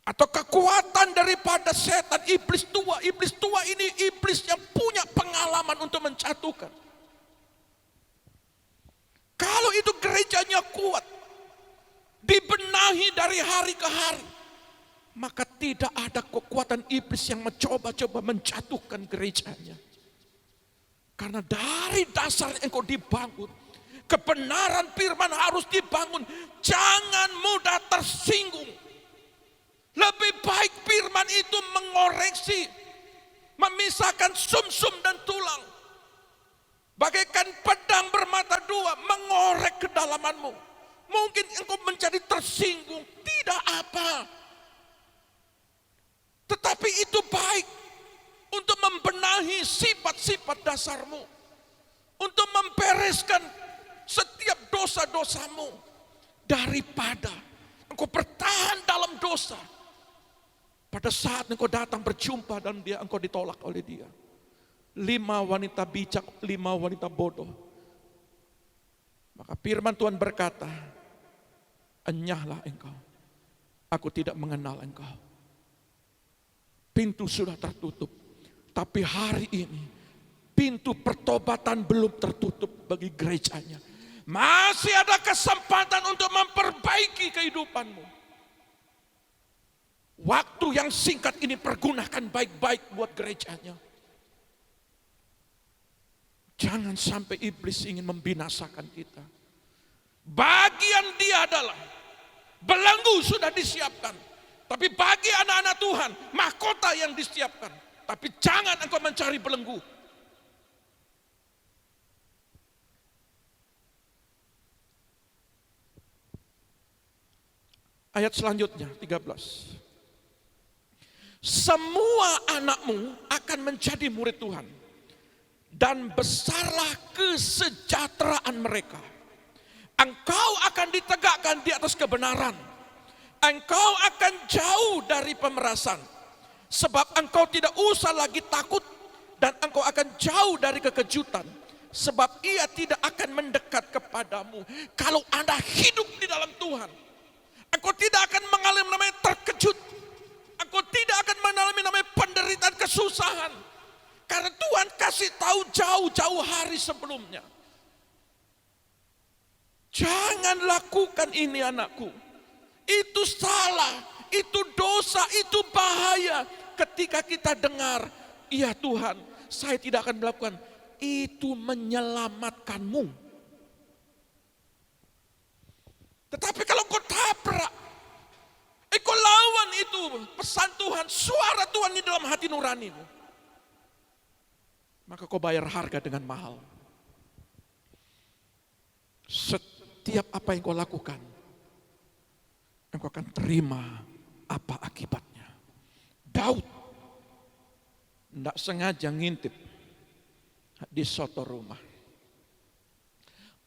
atau kekuatan daripada setan, iblis tua. Iblis tua ini iblis yang punya pengalaman untuk menjatuhkan. Kalau itu gerejanya kuat, dibenahi dari hari ke hari, maka tidak ada kekuatan iblis yang mencoba-coba menjatuhkan gerejanya. Karena dari dasar engkau dibangun, kebenaran firman harus dibangun. Jangan mudah tersinggung. Lebih baik firman itu mengoreksi, memisahkan sumsum dan tulang. Bagaikan pedang bermata dua mengorek kedalamanmu. Mungkin engkau menjadi tersinggung, tidak apa. Tetapi itu baik untuk membenahi sifat-sifat dasarmu. Untuk membereskan setiap dosa-dosamu. Daripada engkau bertahan dalam dosa. Pada saat engkau datang berjumpa dan engkau ditolak oleh dia. 5 wanita bijak, 5 wanita bodoh. Maka firman Tuhan berkata, enyahlah engkau, aku tidak mengenal engkau. Pintu sudah tertutup, tapi hari ini pintu pertobatan belum tertutup bagi gerejanya. Masih ada kesempatan untuk memperbaiki kehidupanmu. Waktu yang singkat ini pergunakan baik-baik buat gerejanya. Jangan sampai iblis ingin membinasakan kita. Bagian dia adalah belenggu sudah disiapkan. Tapi bagi anak-anak Tuhan, mahkota yang disiapkan. Tapi jangan engkau mencari belenggu. Ayat selanjutnya, 13. Semua anakmu akan menjadi murid Tuhan. Dan besarlah kesejahteraan mereka. Engkau akan ditegakkan di atas kebenaran. Engkau akan jauh dari pemerasan. Sebab engkau tidak usah lagi takut. Dan engkau akan jauh dari kekejutan. Sebab ia tidak akan mendekat kepadamu. Kalau Anda hidup di dalam Tuhan, engkau tidak akan mengalami namanya terkejut. Engkau tidak akan mengalami namanya penderitaan, kesusahan. Karena Tuhan kasih tahu jauh-jauh hari sebelumnya. Jangan lakukan ini anakku. Itu salah, itu dosa, itu bahaya. Ketika kita dengar, iya Tuhan, saya tidak akan melakukan. Itu menyelamatkanmu. Tetapi kalau kau tabrak, kau lawan itu pesan Tuhan, suara Tuhan di dalam hati nuranimu. Maka kau bayar harga dengan mahal. Setiap apa yang kau lakukan, engkau akan terima apa akibatnya. Daud tidak sengaja ngintip di soto rumah.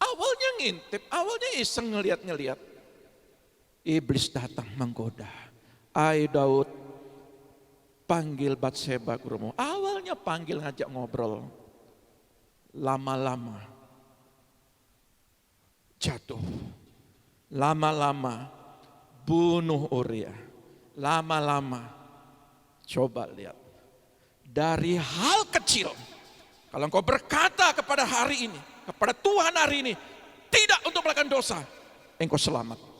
Awalnya ngintip, awalnya iseng ngeliat-ngeliat. Iblis datang menggoda. Ai Daud, panggil Batseba ke rumah. Awalnya panggil ngajak ngobrol. Lama-lama jatuh. Lama-lama bunuh Uria. Lama-lama coba lihat. Dari hal kecil. Kalau engkau berkata kepada hari ini, kepada Tuhan hari ini, tidak untuk melakukan dosa, engkau selamat.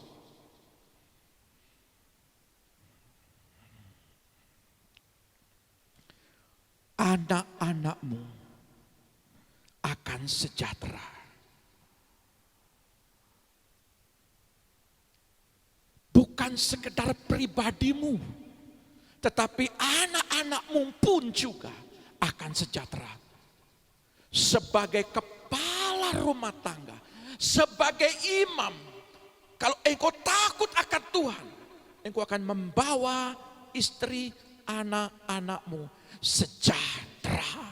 Anak-anakmu akan sejahtera. Bukan sekedar pribadimu, tetapi anak-anakmu pun juga akan sejahtera. Sebagai kepala rumah tangga, sebagai imam, kalau engkau takut akan Tuhan, engkau akan membawa istri anak-anakmu sejahtera.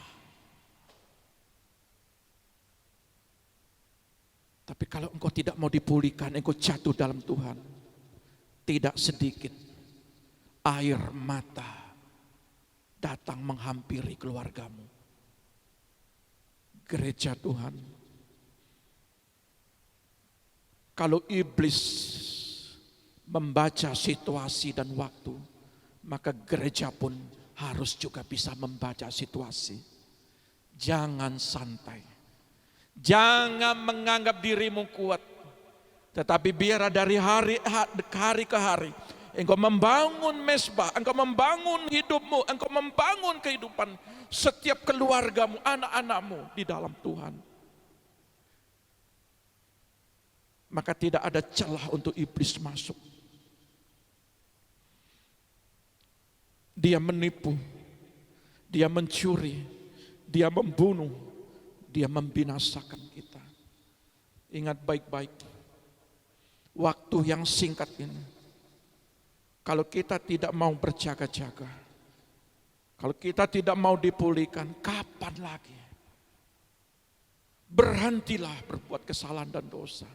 Tapi kalau engkau tidak mau dipulihkan, engkau jatuh dalam Tuhan, tidak sedikit air mata datang menghampiri keluargamu. Gereja Tuhan, kalau iblis membaca situasi dan waktu, maka gereja pun harus juga bisa membaca situasi. Jangan santai. Jangan menganggap dirimu kuat. Tetapi biar dari hari ke hari, engkau membangun mesbah, engkau membangun hidupmu, engkau membangun kehidupan setiap keluargamu, anak-anakmu di dalam Tuhan. Maka tidak ada celah untuk iblis masuk. Dia menipu, dia mencuri, dia membunuh, dia membinasakan kita. Ingat baik-baik, waktu yang singkat ini, kalau kita tidak mau berjaga-jaga, kalau kita tidak mau dipulihkan, kapan lagi? Berhentilah berbuat kesalahan dan dosa.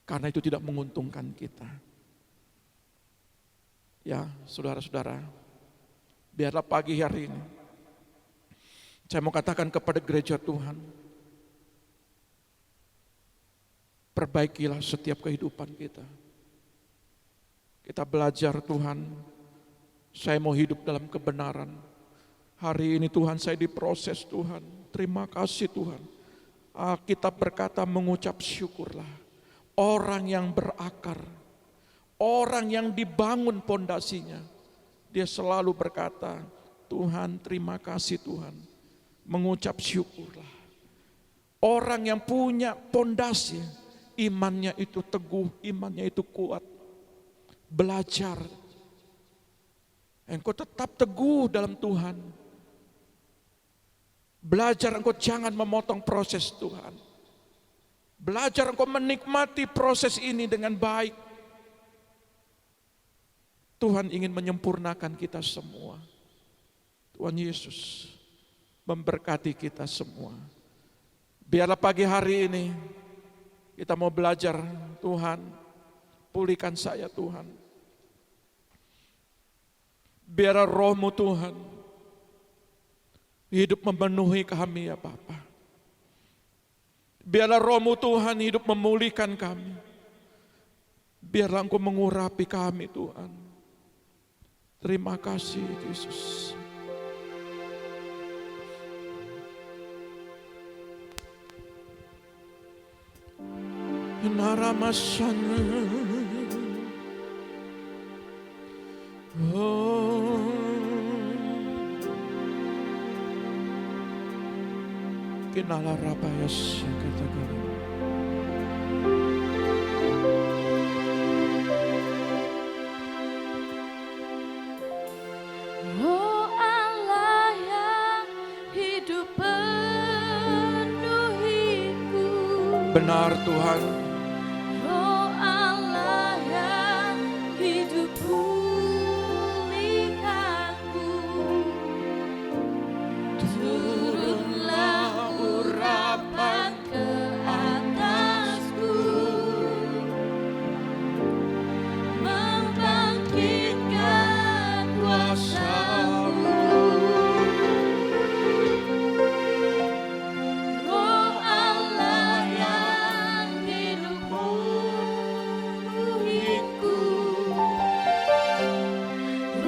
Karena itu tidak menguntungkan kita. Ya, saudara-saudara, biarlah pagi hari ini saya mau katakan kepada gereja Tuhan, perbaikilah setiap kehidupan kita. Kita belajar Tuhan, saya mau hidup dalam kebenaran. Hari ini Tuhan saya diproses Tuhan, terima kasih Tuhan. Kita berkata mengucap syukurlah. Orang yang berakar, orang yang dibangun pondasinya, dia selalu berkata, Tuhan terima kasih Tuhan, mengucap syukurlah. Orang yang punya pondasi, imannya itu teguh, imannya itu kuat. Belajar, engkau tetap teguh dalam Tuhan. Belajar engkau jangan memotong proses Tuhan. Belajar engkau menikmati proses ini dengan baik. Tuhan ingin menyempurnakan kita semua. Tuhan Yesus memberkati kita semua. Biarlah pagi hari ini kita mau belajar, Tuhan, pulihkan saya Tuhan. Biarlah roh-Mu Tuhan hidup memenuhi kami ya Bapa. Biarlah roh-Mu Tuhan hidup memulihkan kami. Biarlah Engkau mengurapi kami Tuhan. Terima kasih Yesus. Naramasana. Oh. Kinala rabayas katakan. Oh Allah yang hidup penuhiku. Benar Tuhan. Oh Allah yang hidup pulihkanku. Turunlah urapan ke atasku, membangkitkan kuasa-Mu. Roh Allah yang hidup penuhiku.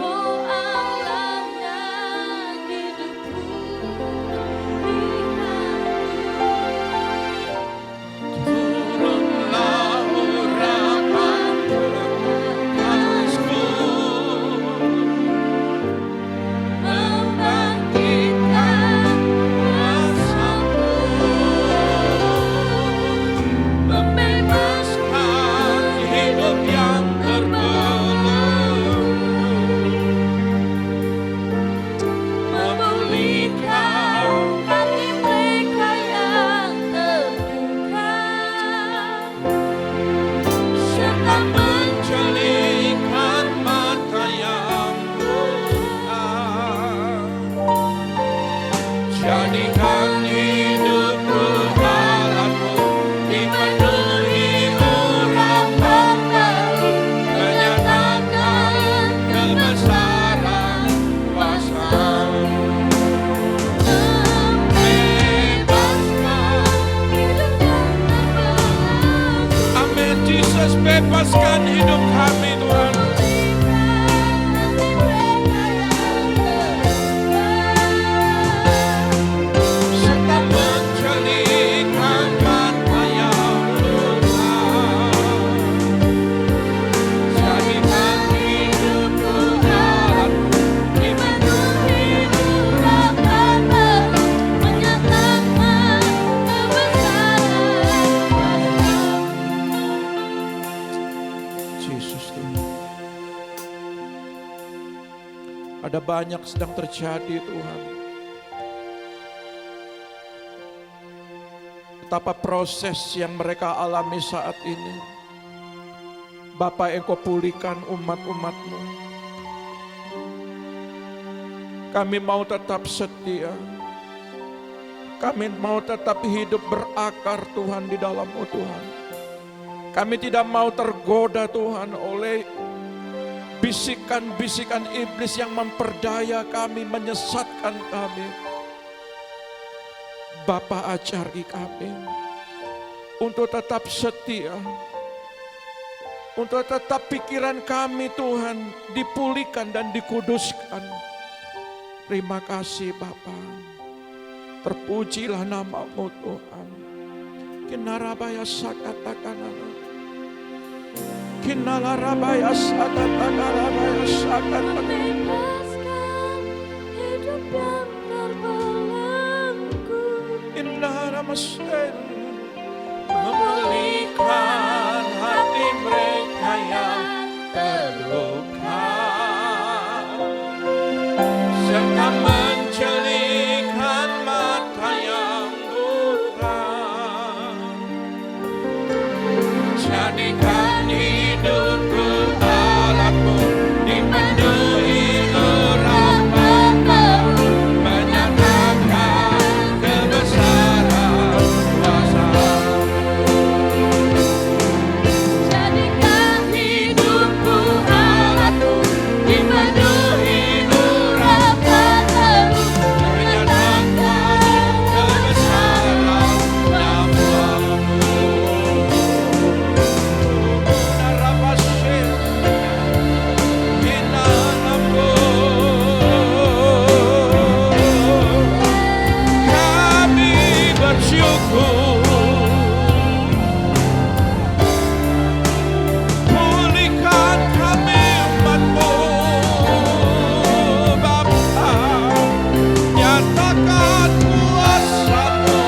Roh Allah yang hidup Turunlah urapan ke atasku, membangkitkan kuasa-Mu, membebaskan hidup yang terbelenggu, memulihkan hati mereka yang terluka, serta menjelikan mata yang buta. Jadikan hidupku alatmu, dipenuhi urapan baru, menyatakan kebesaran kuasa-Mu. membebaskan hidup yang terbelenggu. Amin, Yesus, bebaskan hidup kami Tuhan. Serta menjelikan mata yang buta. Jadikan hidupku alatmu, Dipenuhi urapan baru, menyatakan kebesaran kuasa-Mu. Yesus Tuhan. Ada banyak sedang terjadi Tuhan. Betapa proses yang mereka alami saat ini. Bapa, Engkau pulihkan umat-umat-Mu. Kami mau tetap setia. Kami mau tetap hidup berakar Tuhan di dalam-Mu Tuhan. Kami tidak mau tergoda Tuhan oleh bisikan-bisikan iblis yang memperdaya kami, menyesatkan kami. Bapa, ajari kami untuk tetap setia, untuk tetap pikiran kami Tuhan dipulihkan dan dikuduskan. Terima kasih Bapa, terpujilah nama-Mu Tuhan. Kinarabaya sakatakanana, Kinalarabaya sakatakanarabaya sakatakanana. Bebaskan hidup yang terbelenggu, Inaramasel, memulihkan hati mereka yang terluka, serta menjelikan mata yang buta. Jadikan hidupku alatmu, dipenuhi urapan-Mu, menyatakan kebesaran kuasa-Mu. jadikan hidupku alatmu, dipenuhi urapan-Mu, Menyatakan kebesaran nama-Mu. Narapasir, Kinaramu. Kami bersyukur, pulihkan kami umat-Mu, Bapa, nyatakan kuasa-Mu.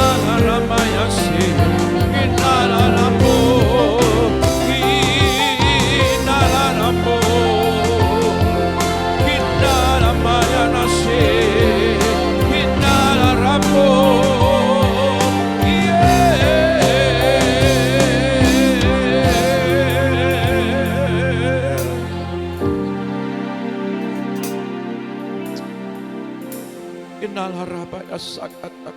Kinaramayasi, Kinaramu, Kinaramu, Kinaramayanasi, Kinaramu. Inalarabaya sakatakan.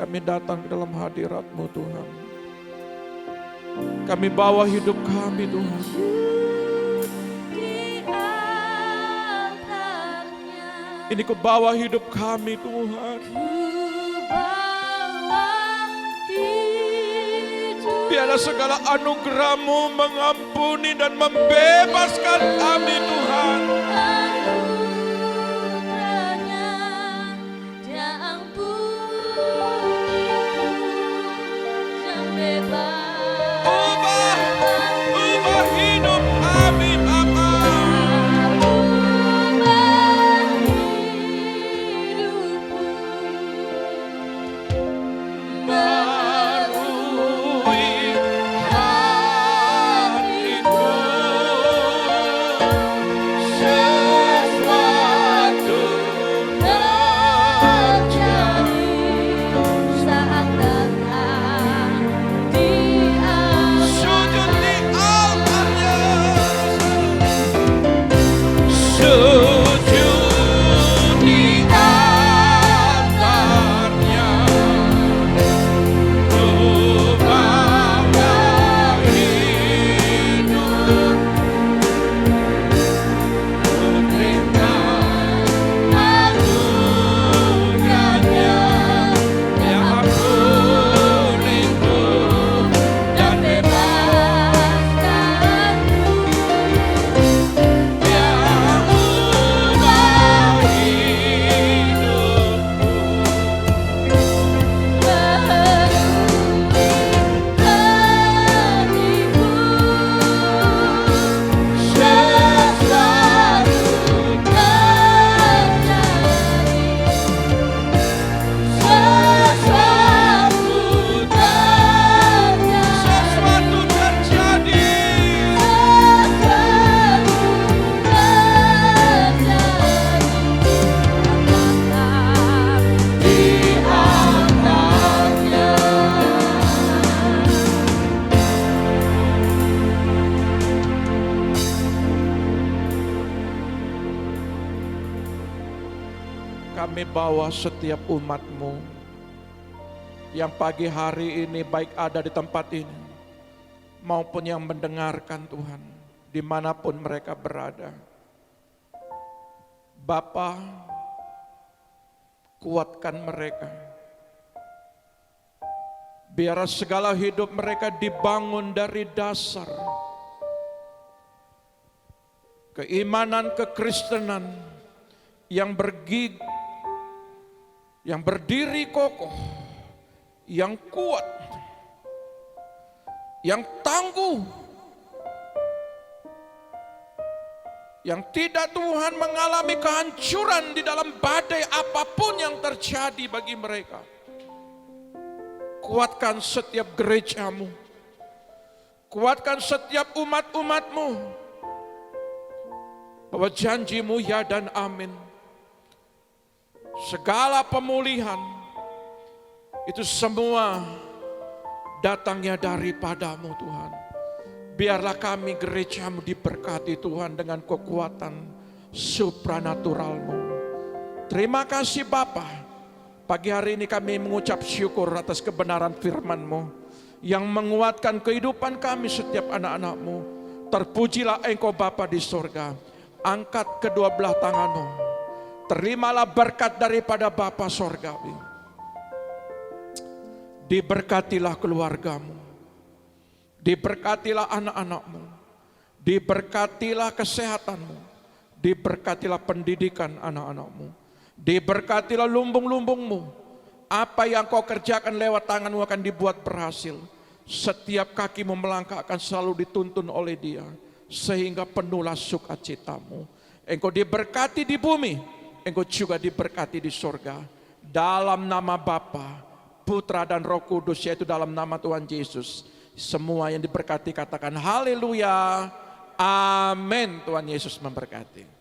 Kami datang ke dalam hadirat-Mu Tuhan. Kami bawa hidup kami Tuhan. di altarnya. Ini ku bawa hidup kami Tuhan. Ku bawa hidup, Biarlah segala anugerah-Mu mengampuni dan membebaskan kami Tuhan. anugerahnya Dia ampuni dan bebas. Ubah hidup kami Bapa. Ubah hidupku, Barui hatiku, kami bawa setiap umat-Mu yang pagi hari ini baik ada di tempat ini maupun yang mendengarkan Tuhan, dimanapun mereka berada. Bapa, kuatkan mereka. Biar segala hidup mereka dibangun dari dasar keimanan kekristenan yang yang berdiri kokoh, yang kuat, yang tangguh, yang tidak Tuhan mengalami kehancuran di dalam badai apapun yang terjadi bagi mereka. Kuatkan setiap gereja-Mu, kuatkan setiap umat-umat-Mu, bahwa janji-Mu ya dan amin. Segala pemulihan itu semua datangnya daripada-Mu Tuhan. Biarlah kami gereja-Mu diberkati Tuhan dengan kekuatan supranatural-Mu. Terima kasih Bapa. Pagi hari ini kami mengucap syukur atas kebenaran firman-Mu yang menguatkan kehidupan kami setiap anak-anak-Mu. Terpujilah Engkau Bapa di sorga. Angkat kedua belah tangan-Mu. Terimalah berkat daripada Bapa sorgawi. Diberkatilah keluarga-Mu. Diberkatilah anak-anak-Mu. Diberkatilah kesehatan-Mu. Diberkatilah pendidikan anak-anak-Mu. Diberkatilah lumbung-lumbung-Mu. Apa yang Kau kerjakan lewat tangan-Mu akan dibuat berhasil. Setiap kaki-Mu melangkah akan selalu dituntun oleh Dia, sehingga penuhlah sukacita-Mu. Engkau diberkati di bumi, Engkau juga diberkati di sorga. Dalam nama Bapa, Putra dan Roh Kudus, yaitu dalam nama Tuhan Yesus. Semua yang diberkati katakan haleluya, amin. Tuhan Yesus memberkati.